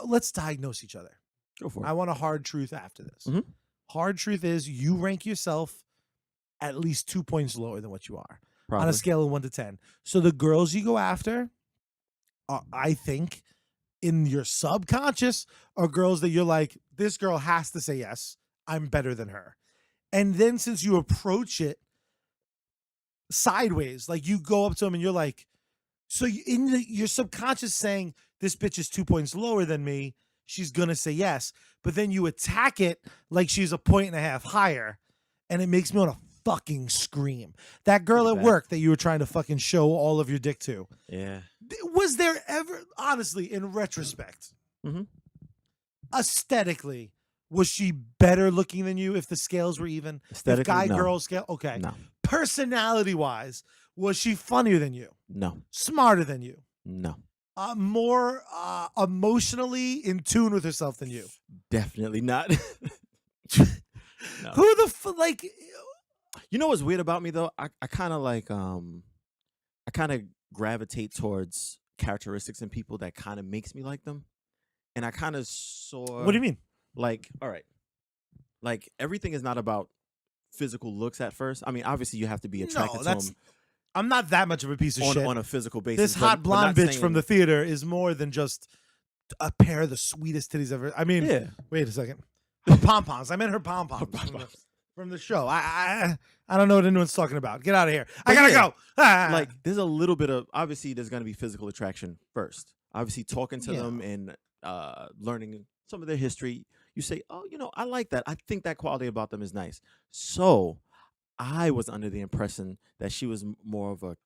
Speaker 3: let's diagnose each other.
Speaker 4: go for it.
Speaker 3: I want a hard truth after this.
Speaker 4: Mhm.
Speaker 3: Hard truth is you rank yourself at least 2 points lower than what you are on
Speaker 4: Probably.
Speaker 3: a scale of 1 to 10. So the girls you go after, I think, in your subconscious, are girls that you're like, this girl has to say yes. I'm better than her. And then since you approach it sideways, like you go up to them and you're like, so your subconscious saying this bitch is 2 points lower than me, she's gonna say yes. But then you attack it like she's a 1.5 higher, and it makes me want to fucking scream. That girl
Speaker 4: Pretty
Speaker 3: at
Speaker 4: bad.
Speaker 3: work that you were trying to fucking show all of your dick to.
Speaker 4: Yeah.
Speaker 3: Was there ever, honestly, in retrospect,
Speaker 4: Mhm.
Speaker 3: aesthetically, was she better looking than you if the scales were even? If
Speaker 4: Aesthetically,
Speaker 3: guy
Speaker 4: no.
Speaker 3: girl scale, okay.
Speaker 4: No.
Speaker 3: Personality wise, was she funnier than you?
Speaker 4: No.
Speaker 3: Smarter than you?
Speaker 4: No.
Speaker 3: More emotionally in tune with herself than you?
Speaker 4: Definitely not. No.
Speaker 3: Who the like?
Speaker 4: You know what's weird about me though? I kind of like I kind of gravitate towards characteristics in people that kind of makes me like them. And I kind of saw.
Speaker 3: What do you mean?
Speaker 4: Like, all right, like everything is not about physical looks at first. I mean, obviously you have to be attracted to them
Speaker 3: I'm not that much of a piece of shit.
Speaker 4: on a physical basis.
Speaker 3: This hot
Speaker 4: but
Speaker 3: blonde
Speaker 4: not
Speaker 3: bitch from
Speaker 4: saying-
Speaker 3: the theater is more than just a pair of the sweetest titties ever. I mean,
Speaker 4: Yeah.
Speaker 3: wait a second. Her pom poms. I meant her pom poms from the show. I don't know what anyone's talking about. Get out of here. I
Speaker 4: But
Speaker 3: gotta
Speaker 4: yeah,
Speaker 3: go. Ah.
Speaker 4: Like, there's a little bit of, obviously there's going to be physical attraction first. Obviously talking to
Speaker 3: Yeah.
Speaker 4: them and learning some of their history. You say, oh, I like that. I think that quality about them is nice. So I was under the impression that she was more of a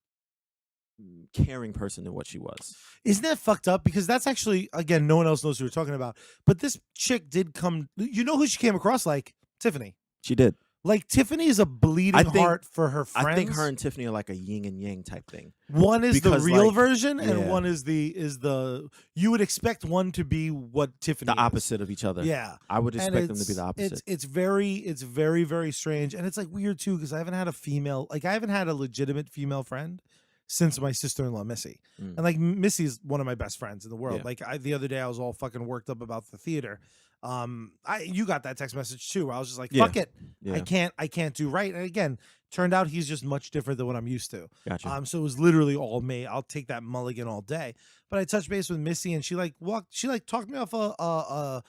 Speaker 4: caring person than what she was.
Speaker 3: Isn't that fucked up? Because that's actually, again, no one else knows who we're talking about. But this chick did come. You know who she came across like? Tiffany.
Speaker 4: She did.
Speaker 3: Like Tiffany is a bleeding heart for her friends.
Speaker 4: I think her and Tiffany are like a yin and yang type thing.
Speaker 3: One is
Speaker 4: because,
Speaker 3: the real
Speaker 4: like,
Speaker 3: version, and
Speaker 4: yeah.
Speaker 3: one is the you would expect one to be what Tiffany
Speaker 4: The
Speaker 3: is.
Speaker 4: opposite of each other.
Speaker 3: Yeah.
Speaker 4: I would
Speaker 3: And
Speaker 4: expect them to be the opposite.
Speaker 3: It's very, very strange. And it's like weird too, because I haven't had a legitimate female friend since my sister-in-law Missy.
Speaker 4: Mm.
Speaker 3: And like Missy's one of my best friends in the world.
Speaker 4: Yeah.
Speaker 3: Like the other day I was all fucking worked up about the theater. You got that text message too, where I was just like,
Speaker 4: Yeah.
Speaker 3: fuck it.
Speaker 4: Yeah.
Speaker 3: I can't do right. And again, turned out he's just much different than what I'm used to.
Speaker 4: Gotcha.
Speaker 3: So it was literally all me. I'll take that mulligan all day. But I touched base with Missy, and she talked me off a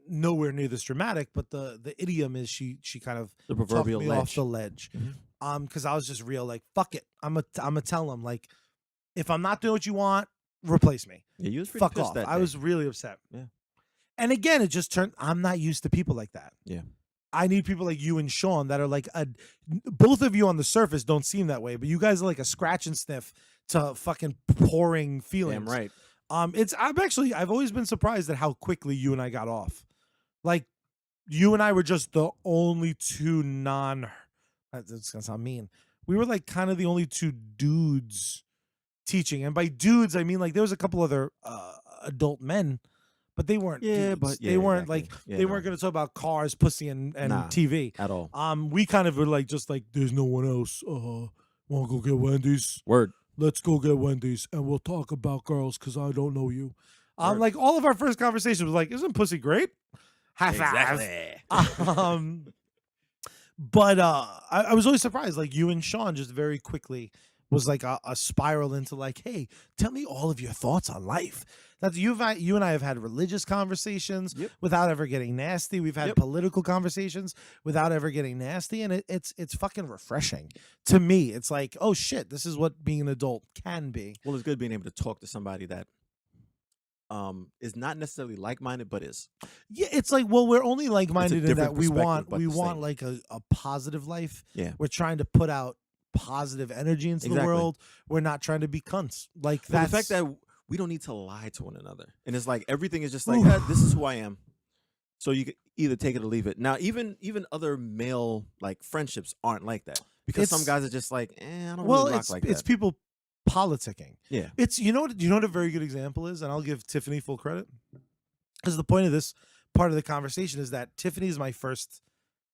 Speaker 3: nowhere near this dramatic, but the idiom is she kind of
Speaker 4: The
Speaker 3: talked
Speaker 4: proverbial
Speaker 3: me
Speaker 4: ledge.
Speaker 3: off the ledge.
Speaker 4: Mhm.
Speaker 3: Because I was just real like, fuck it. I'm a tell him, like, if I'm not doing what you want, replace me.
Speaker 4: Yeah, you was pretty
Speaker 3: Fuck
Speaker 4: pissed
Speaker 3: off.
Speaker 4: that
Speaker 3: I
Speaker 4: day.
Speaker 3: was really upset.
Speaker 4: Yeah.
Speaker 3: And again, it just turned. I'm not used to people like that.
Speaker 4: Yeah.
Speaker 3: I need people like you and Sean that are like both of you on the surface don't seem that way, but you guys are like a scratch and sniff to fucking pouring feelings.
Speaker 4: Damn right.
Speaker 3: I've always been surprised at how quickly you and I got off. Like, you and I were just the only two that's gonna sound mean. We were like kind of the only two dudes teaching. And by dudes, I mean like there was a couple other adult men, but they weren't
Speaker 4: Yeah,
Speaker 3: dudes.
Speaker 4: but
Speaker 3: they
Speaker 4: yeah,
Speaker 3: weren't
Speaker 4: exactly.
Speaker 3: like
Speaker 4: Yeah,
Speaker 3: they
Speaker 4: no.
Speaker 3: weren't gonna talk about cars, pussy, and
Speaker 4: Nah.
Speaker 3: TV.
Speaker 4: At all.
Speaker 3: We kind of were like just like there's no one else. Wanna go get Wendy's?
Speaker 4: Word.
Speaker 3: Let's go get Wendy's and we'll talk about girls because I don't know you.
Speaker 4: Word.
Speaker 3: Like all of our first conversation was like, isn't pussy great? High five. But I was always surprised. Like you and Sean just very quickly was like a spiral into like, hey, tell me all of your thoughts on life. That's you and I have had religious conversations
Speaker 4: Yep.
Speaker 3: without ever getting nasty. We've had
Speaker 4: Yep.
Speaker 3: political conversations without ever getting nasty, and it's fucking refreshing to me. It's like, oh shit, this is what being an adult can be.
Speaker 4: Well, it's good being able to talk to somebody that is not necessarily like-minded, but is.
Speaker 3: Yeah, it's like, well, we're only like-minded in that
Speaker 4: different
Speaker 3: we
Speaker 4: perspective,
Speaker 3: want
Speaker 4: but the same.
Speaker 3: like a positive life.
Speaker 4: Yeah.
Speaker 3: We're trying to put out positive energy into the
Speaker 4: Exactly.
Speaker 3: world. We're not trying to be cunts. Like
Speaker 4: Well,
Speaker 3: that's
Speaker 4: the fact that we don't need to lie to one another, and it's like everything is just like
Speaker 3: Oof.
Speaker 4: this is who I am. So you can either take it or leave it. Now, even other male like friendships aren't like that because some
Speaker 3: It's-
Speaker 4: guys are just like, I don't
Speaker 3: well,
Speaker 4: really rock
Speaker 3: it's
Speaker 4: like
Speaker 3: it's
Speaker 4: that.
Speaker 3: people politicking.
Speaker 4: Yeah.
Speaker 3: It's you know what a very good example is, and I'll give Tiffany full credit because the point of this part of the conversation is that Tiffany is my first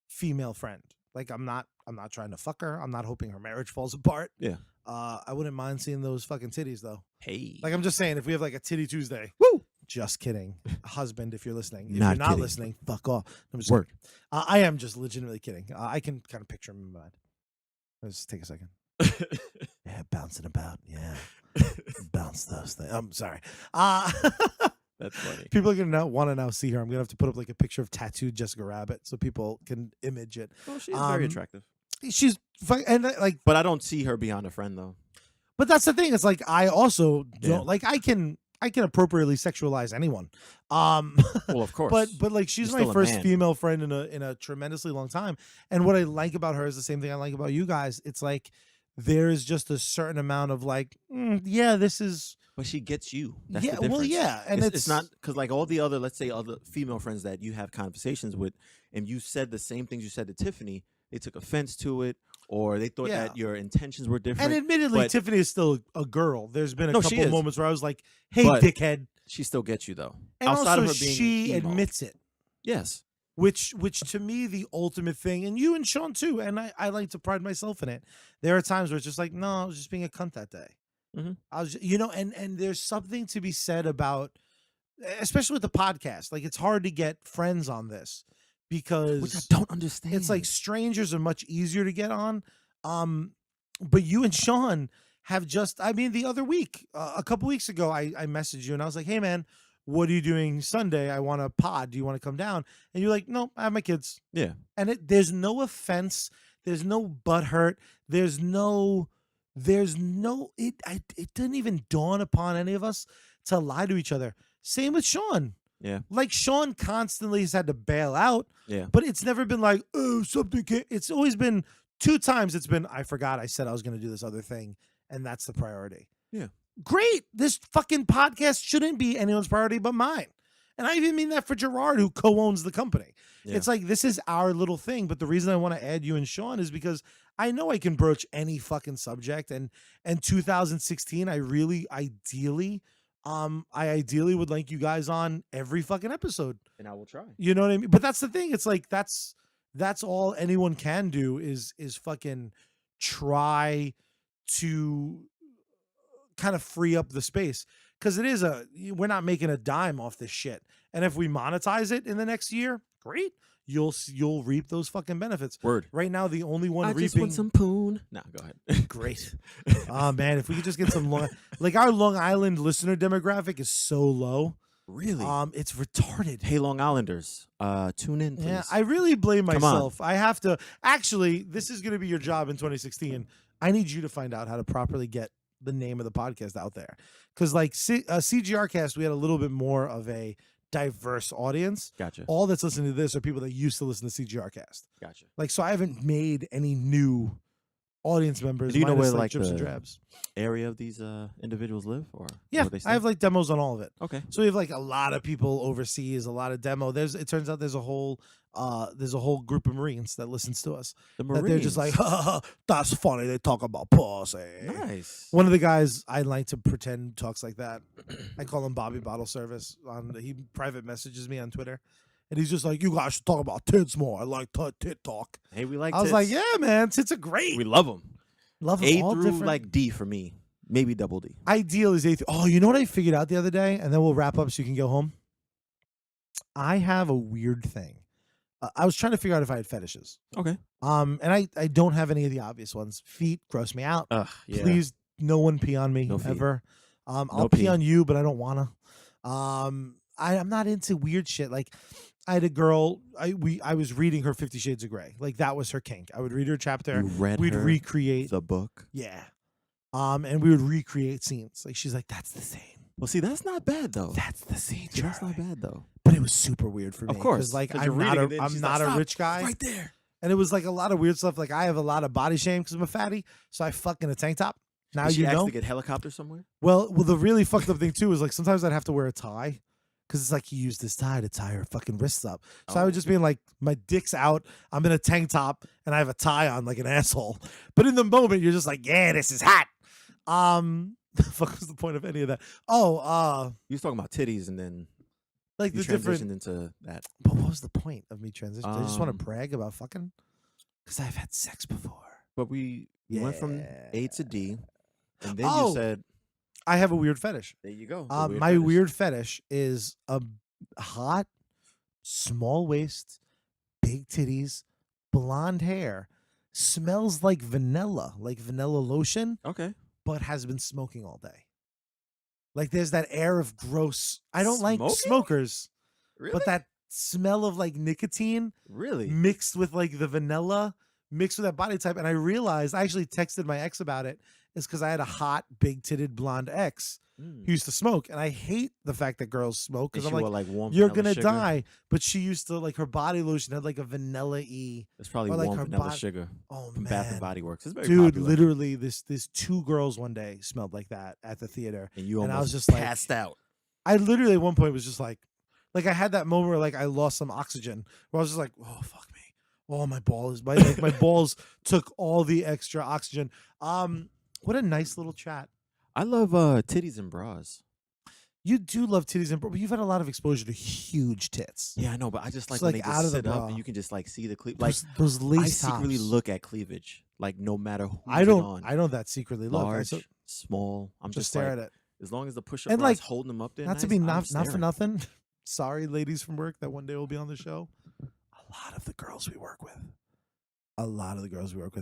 Speaker 3: female friend. Like I'm not trying to fuck her. I'm not hoping her marriage falls apart.
Speaker 4: Yeah.
Speaker 3: I wouldn't mind seeing those fucking titties though.
Speaker 4: Hey,
Speaker 3: Like I'm just saying, if we have like a titty Tuesday,
Speaker 4: woo.
Speaker 3: just kidding, husband. If you're listening, if
Speaker 4: Not
Speaker 3: you're not
Speaker 4: kidding.
Speaker 3: listening, fuck off. I'm just
Speaker 4: Word.
Speaker 3: kidding. I am just legitimately kidding. I can kind of picture him in my mind. Let's take a second. Yeah, bouncing about. Yeah, bounce those things. I'm sorry.
Speaker 4: That's funny.
Speaker 3: People are gonna want to now see her. I'm gonna have to put up like a picture of tattooed Jessica Rabbit so people can image it.
Speaker 4: Well, she's very
Speaker 3: Um,
Speaker 4: attractive,
Speaker 3: She's and like,
Speaker 4: but I don't see her beyond a friend though.
Speaker 3: but that's the thing. It's like I also don't
Speaker 4: Yeah.
Speaker 3: like I can appropriately sexualize anyone.
Speaker 4: Well, of course,
Speaker 3: But like she's
Speaker 4: You're
Speaker 3: my
Speaker 4: still a
Speaker 3: first
Speaker 4: man.
Speaker 3: female friend in a tremendously long time. And what I like about her is the same thing I like about you guys. It's like there is just a certain amount of like, yeah, this is
Speaker 4: but she gets you. That's
Speaker 3: yeah,
Speaker 4: the
Speaker 3: well,
Speaker 4: difference.
Speaker 3: yeah, and
Speaker 4: it's not because like all the other, let's say, other female friends that you have conversations with, and you said the same things you said to Tiffany, they took offense to it, or they thought
Speaker 3: Yeah.
Speaker 4: that your intentions were different.
Speaker 3: And admittedly,
Speaker 4: but
Speaker 3: Tiffany is still a girl. There's been a
Speaker 4: No, she
Speaker 3: couple
Speaker 4: is.
Speaker 3: moments where I was like, "Hey,
Speaker 4: But-
Speaker 3: dickhead,"
Speaker 4: she still gets you though.
Speaker 3: and
Speaker 4: Outside
Speaker 3: also
Speaker 4: of her being
Speaker 3: she
Speaker 4: emo.
Speaker 3: admits it.
Speaker 4: Yes.
Speaker 3: Which to me, the ultimate thing, and you and Sean too, and I like to pride myself in it. There are times where it's just like, no, I was just being a cunt that day.
Speaker 4: Mhm.
Speaker 3: I was, and there's something to be said about, especially with the podcast. Like, it's hard to get friends on this
Speaker 4: Which I
Speaker 3: because
Speaker 4: don't understand.
Speaker 3: it's like strangers are much easier to get on. Um, but you and Sean have just, I mean, the other week, a couple weeks ago, I messaged you and I was like, hey, man, what are you doing Sunday? I want a pod. Do you want to come down? And you're like, no, I have my kids.
Speaker 4: Yeah.
Speaker 3: And there's no offense. There's no butt hurt. It didn't even dawn upon any of us to lie to each other. Same with Sean.
Speaker 4: Yeah.
Speaker 3: Like, Sean constantly has had to bail out,
Speaker 4: Yeah.
Speaker 3: but it's never been like, oh, something can't. It's always been 2 times. It's been, I forgot I said I was going to do this other thing, and that's the priority.
Speaker 4: Yeah.
Speaker 3: Great. This fucking podcast shouldn't be anyone's priority but mine. And I even mean that for Gerard, who co-owns the company.
Speaker 4: Yeah.
Speaker 3: It's like, this is our little thing. But the reason I want to add you and Sean is because I know I can broach any fucking subject. And 2016, I ideally would like you guys on every fucking episode.
Speaker 4: And I will try.
Speaker 3: You know what I mean? But that's the thing. It's like, that's all anyone can do is fucking try to kind of free up the space. Because we're not making a dime off this shit. And if we monetize it in the next year, great. You'll reap those fucking benefits.
Speaker 4: Word.
Speaker 3: Right now, the only one
Speaker 4: I
Speaker 3: reaping.
Speaker 4: just want some poon. Nah, go ahead.
Speaker 3: Great. Oh man, if we could just get some like our Long Island listener demographic is so low.
Speaker 4: Really?
Speaker 3: It's retarded.
Speaker 4: Hey, Long Islanders, tune in, please.
Speaker 3: Yeah, I really blame
Speaker 4: Come on.
Speaker 3: myself. I have to actually. This is going to be your job in 2016. I need you to find out how to properly get the name of the podcast out there, because like CGR Cast, we had a little bit more of a diverse audience.
Speaker 4: Gotcha.
Speaker 3: All that's listening to this are people that used to listen to CGR Cast.
Speaker 4: Gotcha.
Speaker 3: Like, so I haven't made any new audience members.
Speaker 4: Do you know
Speaker 3: minus,
Speaker 4: where like
Speaker 3: drips and
Speaker 4: the
Speaker 3: drabs.
Speaker 4: area of these individuals live, or
Speaker 3: Yeah,
Speaker 4: where they stay?
Speaker 3: I have like demos on all of it.
Speaker 4: Okay.
Speaker 3: So we have like a lot of people overseas, a lot of demo. It turns out there's a whole group of Marines that listens to us.
Speaker 4: The
Speaker 3: That they're just like,
Speaker 4: Marines.
Speaker 3: that's funny. They talk about pussy.
Speaker 4: Nice.
Speaker 3: One of the guys I like to pretend talks like that. I call him Bobby Bottle Service. He private messages me on Twitter, and he's just like, "You guys should talk about tits more. I like tit talk."
Speaker 4: Hey, we like.
Speaker 3: I was
Speaker 4: tits.
Speaker 3: like, "Yeah, man, tits are great.
Speaker 4: We love them.
Speaker 3: Love them
Speaker 4: A
Speaker 3: all
Speaker 4: through
Speaker 3: different."
Speaker 4: like D for me, maybe double D.
Speaker 3: Ideal is A through. Oh, you know what I figured out the other day, and then we'll wrap up so you can go home. I have a weird thing. I was trying to figure out if I had fetishes.
Speaker 4: Okay.
Speaker 3: And I don't have any of the obvious ones. Feet gross me out.
Speaker 4: Ugh. Yeah.
Speaker 3: Please, no one pee on me
Speaker 4: No feet.
Speaker 3: ever. I'll
Speaker 4: No
Speaker 3: pee
Speaker 4: pee.
Speaker 3: on you, but I don't wanna. I'm not into weird shit. Like, I had a girl. I was reading her 50 Shades of Grey. Like, that was her kink. I would read her chapter.
Speaker 4: You read
Speaker 3: We'd
Speaker 4: her
Speaker 3: recreate.
Speaker 4: the book.
Speaker 3: Yeah. And we would recreate scenes. Like, she's like, that's the scene.
Speaker 4: Well, see, that's not bad though.
Speaker 3: That's the scene.
Speaker 4: See, that's not
Speaker 3: Charlie."
Speaker 4: bad though.
Speaker 3: But it was super weird for me.
Speaker 4: Of course,
Speaker 3: like
Speaker 4: 'cause
Speaker 3: I'm
Speaker 4: you're
Speaker 3: not
Speaker 4: reading
Speaker 3: a
Speaker 4: it, and
Speaker 3: I'm
Speaker 4: she's
Speaker 3: not
Speaker 4: like,
Speaker 3: a
Speaker 4: "Stop,
Speaker 3: rich guy.
Speaker 4: right there.
Speaker 3: And it was like a lot of weird stuff. Like, I have a lot of body shame because I'm a fatty, so I fuck in a tank top. Now
Speaker 4: Did she
Speaker 3: you
Speaker 4: ask
Speaker 3: know.
Speaker 4: to get helicopter somewhere?
Speaker 3: Well, the really fucked up thing too is like sometimes I'd have to wear a tie because it's like he used this tie to tie her fucking wrists up. So I would just be like, my dick's out, I'm in a tank top, and I have a tie on like an asshole. But in the moment, you're just like, yeah, this is hot. The fuck was the point of any of that? Oh,
Speaker 4: You was talking about titties, and then
Speaker 3: like
Speaker 4: you
Speaker 3: the different.
Speaker 4: transitioned into that.
Speaker 3: But what was the point of me transitioning? I just want
Speaker 4: Um,
Speaker 3: to brag about fucking because I've had sex before.
Speaker 4: But we went from A to D, and then
Speaker 3: Oh.
Speaker 4: you said,
Speaker 3: I have a weird fetish.
Speaker 4: "There you go."
Speaker 3: My weird fetish is a hot, small waist, big titties, blonde hair, smells like vanilla lotion,
Speaker 4: Okay.
Speaker 3: but has been smoking all day. Like, there's that air of gross. I don't like
Speaker 4: Smoking?
Speaker 3: smokers,
Speaker 4: Really?
Speaker 3: but that smell of like nicotine
Speaker 4: Really?
Speaker 3: mixed with like the vanilla, mixed with that body type. And I realized, I actually texted my ex about it, is because I had a hot, big titted blonde ex
Speaker 4: Mm.
Speaker 3: who used to smoke. And I hate the fact that girls smoke
Speaker 4: And
Speaker 3: because I'm
Speaker 4: she
Speaker 3: like,
Speaker 4: wore, like warm
Speaker 3: you're
Speaker 4: vanilla
Speaker 3: gonna
Speaker 4: sugar?
Speaker 3: die. But she used to, like, her body lotion had like a vanilla-y.
Speaker 4: It's probably
Speaker 3: or, like,
Speaker 4: warm
Speaker 3: her
Speaker 4: vanilla
Speaker 3: bod-
Speaker 4: sugar
Speaker 3: Oh
Speaker 4: from
Speaker 3: man,
Speaker 4: Bath and Body Works. It's very
Speaker 3: dude,
Speaker 4: popular.
Speaker 3: literally, this 2 girls one day smelled like that at the theater.
Speaker 4: And you
Speaker 3: and I
Speaker 4: almost
Speaker 3: was just like-
Speaker 4: passed out.
Speaker 3: I literally at one point was just like I had that moment where like I lost some oxygen, where I was just like, oh fuck me, oh my balls, my balls took all the extra oxygen. What a nice little chat.
Speaker 4: I love titties and bras.
Speaker 3: You do love titties and but you've had a lot of exposure to huge tits.
Speaker 4: Yeah, I know, but I just like
Speaker 3: It's
Speaker 4: when
Speaker 3: like
Speaker 4: they
Speaker 3: out
Speaker 4: just
Speaker 3: of the
Speaker 4: sit up
Speaker 3: bra.
Speaker 4: and you can just like see the cleavage. Like
Speaker 3: Those
Speaker 4: I
Speaker 3: lace
Speaker 4: secretly
Speaker 3: tops.
Speaker 4: look at cleavage, like no matter who.
Speaker 3: I don't that secretly look.
Speaker 4: Large, small. I'm
Speaker 3: Just
Speaker 4: just
Speaker 3: stare
Speaker 4: like,
Speaker 3: at it.
Speaker 4: as long as the push-up
Speaker 3: And,
Speaker 4: rod's
Speaker 3: like,
Speaker 4: holding them up there.
Speaker 3: Not to
Speaker 4: nice,
Speaker 3: be
Speaker 4: I'm
Speaker 3: not for
Speaker 4: staring.
Speaker 3: nothing. Sorry, ladies from work that one day will be on the show. A lot of the girls we work with.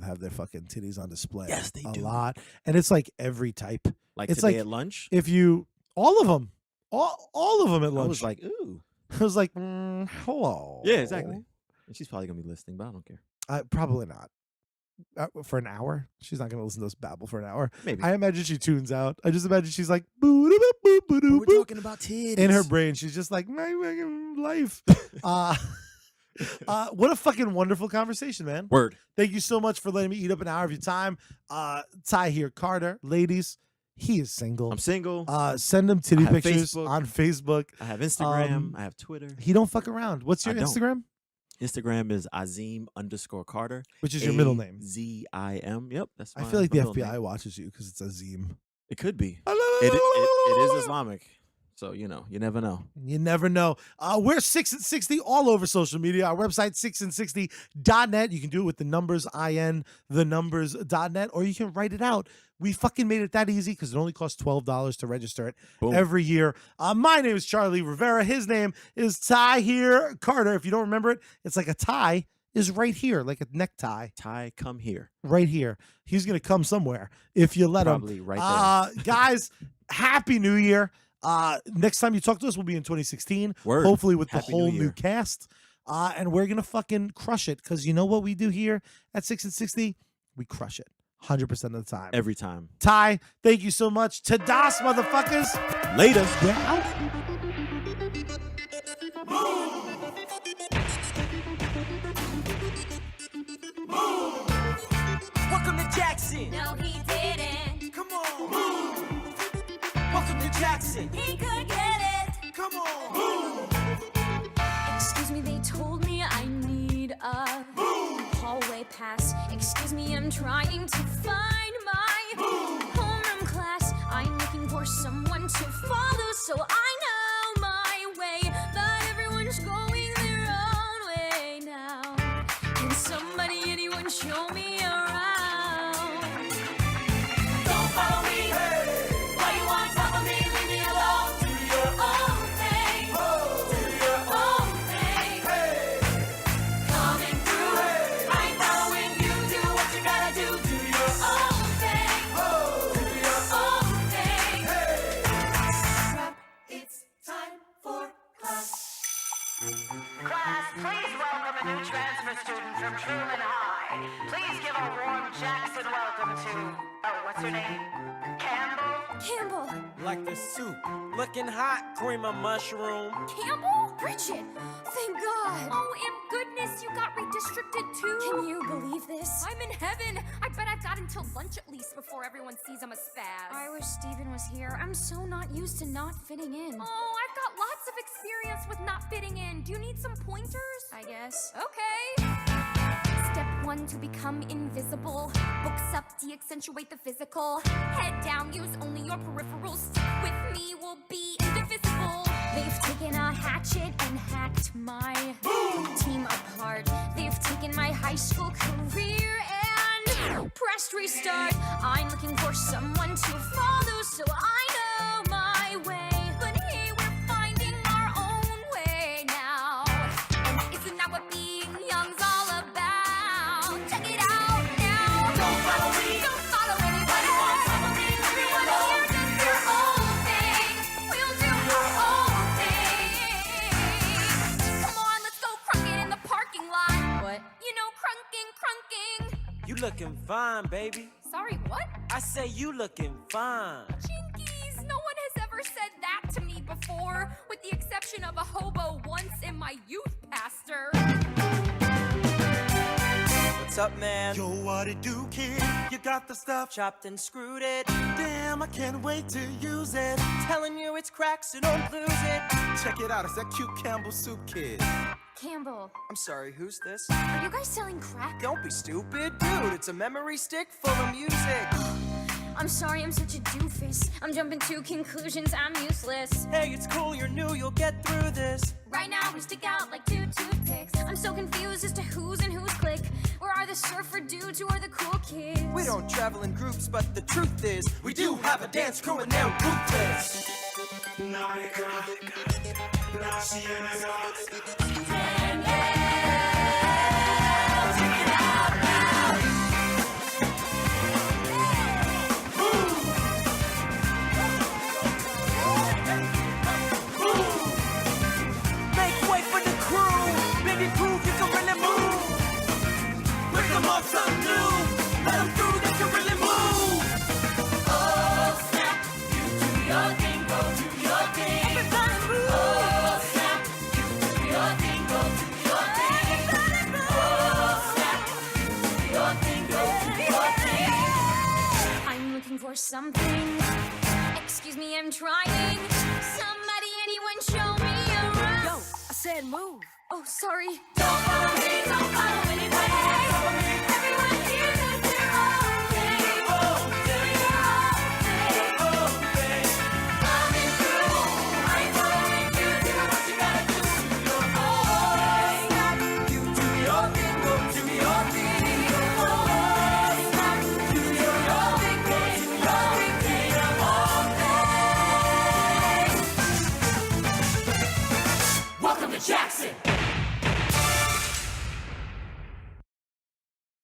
Speaker 3: Have their fucking titties on display.
Speaker 4: Yes, they
Speaker 3: a
Speaker 4: do.
Speaker 3: lot. And it's like every type.
Speaker 4: Like
Speaker 3: It's
Speaker 4: today
Speaker 3: like
Speaker 4: at lunch,
Speaker 3: If you all of them. All of them at lunch.
Speaker 4: I was like, ooh.
Speaker 3: I was like, hello.
Speaker 4: Yeah, exactly. And she's probably gonna be listening, but I don't care.
Speaker 3: Probably not. For an hour, she's not gonna listen to us babble for an hour.
Speaker 4: Maybe.
Speaker 3: I imagine she tunes out. I just imagine she's like, boo doo boo boo doo
Speaker 4: We're
Speaker 3: boo.
Speaker 4: talking about titties.
Speaker 3: In her brain, she's just like, my fucking life. What a fucking wonderful conversation, man.
Speaker 4: Word.
Speaker 3: Thank you so much for letting me eat up an hour of your time. Tahir Carter, ladies, he is single.
Speaker 4: I'm single.
Speaker 3: Send him titty
Speaker 4: I have
Speaker 3: pictures
Speaker 4: Facebook.
Speaker 3: on Facebook.
Speaker 4: I have Instagram. I have Twitter.
Speaker 3: He don't fuck around. What's your
Speaker 4: I don't.
Speaker 3: Instagram?
Speaker 4: Instagram is Azim_Carter.
Speaker 3: Which is your middle name.
Speaker 4: Azim. Yep, that's.
Speaker 3: I
Speaker 4: my
Speaker 3: feel like the
Speaker 4: middle
Speaker 3: FBI
Speaker 4: name.
Speaker 3: watches you because it's Azim.
Speaker 4: It could be. It is Islamic, so you never know.
Speaker 3: You never know. We're 6 and 60 all over social media. Our website, 6and60.net. You can do it with the numbers, the numbers.net, or you can write it out. We fucking made it that easy because it only costs $12 to register it
Speaker 4: Boom.
Speaker 3: every year. My name is Charlie Rivera. His name is Tahir Carter. If you don't remember it, it's like a tie is right here, like a necktie.
Speaker 4: Ty, come here.
Speaker 3: Right here. He's going to come somewhere if you let
Speaker 4: Probably
Speaker 3: him.
Speaker 4: right there.
Speaker 3: Guys, Happy New Year. Next time you talk to us will be in 2016.
Speaker 4: Word.
Speaker 3: Hopefully with
Speaker 4: Happy
Speaker 3: the whole
Speaker 4: New
Speaker 3: new
Speaker 4: Year.
Speaker 3: cast. And we're going to fucking crush it because you know what we do here at 6 and 60? We crush it 100% of the time.
Speaker 4: Every time.
Speaker 3: Ty, thank you so much. Tadas, motherfuckers.
Speaker 4: Later.
Speaker 3: We're out.
Speaker 1: Welcome to Jackson.
Speaker 2: No, he didn't.
Speaker 1: Come on. Welcome to Jackson.
Speaker 2: He could get it.
Speaker 1: Come on.
Speaker 2: Excuse me, they told me I need a hallway pass. Excuse me, I'm trying to find my homeroom class. I'm looking for someone to follow so I know my way. But everyone's going their own way now. Can somebody, anyone show me around? Don't follow me. Why you on top of me? Leave me alone. Do your own thing. Do your own thing. Coming through. I ain't following you. Do what you gotta do. Do your own thing. Do your own thing. Rap, it's time for class.
Speaker 5: Class, please welcome a new transfer student from Truman High. Please give a warm Jackson welcome to, what's her name?
Speaker 2: Campbell.
Speaker 1: Like the soup. Looking hot, cream of mushroom.
Speaker 2: Campbell? Bridget. Thank God. Oh, and goodness, you got redistricted too. Can you believe this?
Speaker 6: I'm in heaven. I bet I've got until lunch at least before everyone sees I'm a spaz.
Speaker 2: I wish Steven was here. I'm so not used to not fitting in.
Speaker 6: Oh, I've got lots of experience with not fitting in. Do you need some pointers?
Speaker 2: I guess.
Speaker 6: Okay. Step 1 to become invisible. Books up, de-accentuate the physical. Head down, use only your peripherals. Stick with me, we'll be indivisible.
Speaker 2: They've taken a hatchet and hacked my team apart. They've taken my high school career and pressed restart. I'm looking for someone to follow so I know my way. But hey, we're finding our own way now.
Speaker 6: And isn't that what being young's all about? Check it out now.
Speaker 2: Don't follow me.
Speaker 6: Don't follow anybody.
Speaker 2: Everyone here does their own thing.
Speaker 6: We'll do your own thing. Come on, let's go crunk it in the parking lot.
Speaker 2: What?
Speaker 6: You know, crunking.
Speaker 1: You looking fine, baby.
Speaker 6: Sorry, what?
Speaker 1: I say you looking fine.
Speaker 6: Jinkies, no one has ever said that to me before, with the exception of a hobo once in my youth pastor.
Speaker 1: What's up, man?
Speaker 7: Yo, what it do, kid? You got the stuff?
Speaker 1: Chopped and screwed it.
Speaker 7: Damn, I can't wait to use it.
Speaker 1: Telling you it's cracked, so don't lose it.
Speaker 7: Check it out, it's that cute Campbell Soup kid.
Speaker 2: Campbell,
Speaker 1: I'm sorry, who's this?
Speaker 2: are you guys selling crack?
Speaker 1: Don't be stupid, dude. It's a memory stick full of music.
Speaker 2: I'm sorry, I'm such a doofus. I'm jumping to conclusions, I'm useless.
Speaker 1: Hey, it's cool, you're new, you'll get through this.
Speaker 2: Right now we stick out like two toothpicks. I'm so confused as to who's in whose clique. Where are the
Speaker 6: the surfer dudes who are the cool kids.
Speaker 7: We don't travel in groups, but the truth is, we do have a dance crew and they're ruthless.
Speaker 1: Make way for the crew. Baby, prove you can really move. Bring them up something new. Let them through, they can really move.
Speaker 2: Oh snap, you do your thing, go do your thing.
Speaker 1: Everybody move.
Speaker 2: Oh snap, you do your thing, go do your thing. Oh snap, you do your thing, go do your thing.
Speaker 6: I'm looking for something. Excuse me, I'm trying. Somebody, anyone, show me around.
Speaker 1: Yo, I said move.
Speaker 6: Oh, sorry.
Speaker 2: Don't follow me,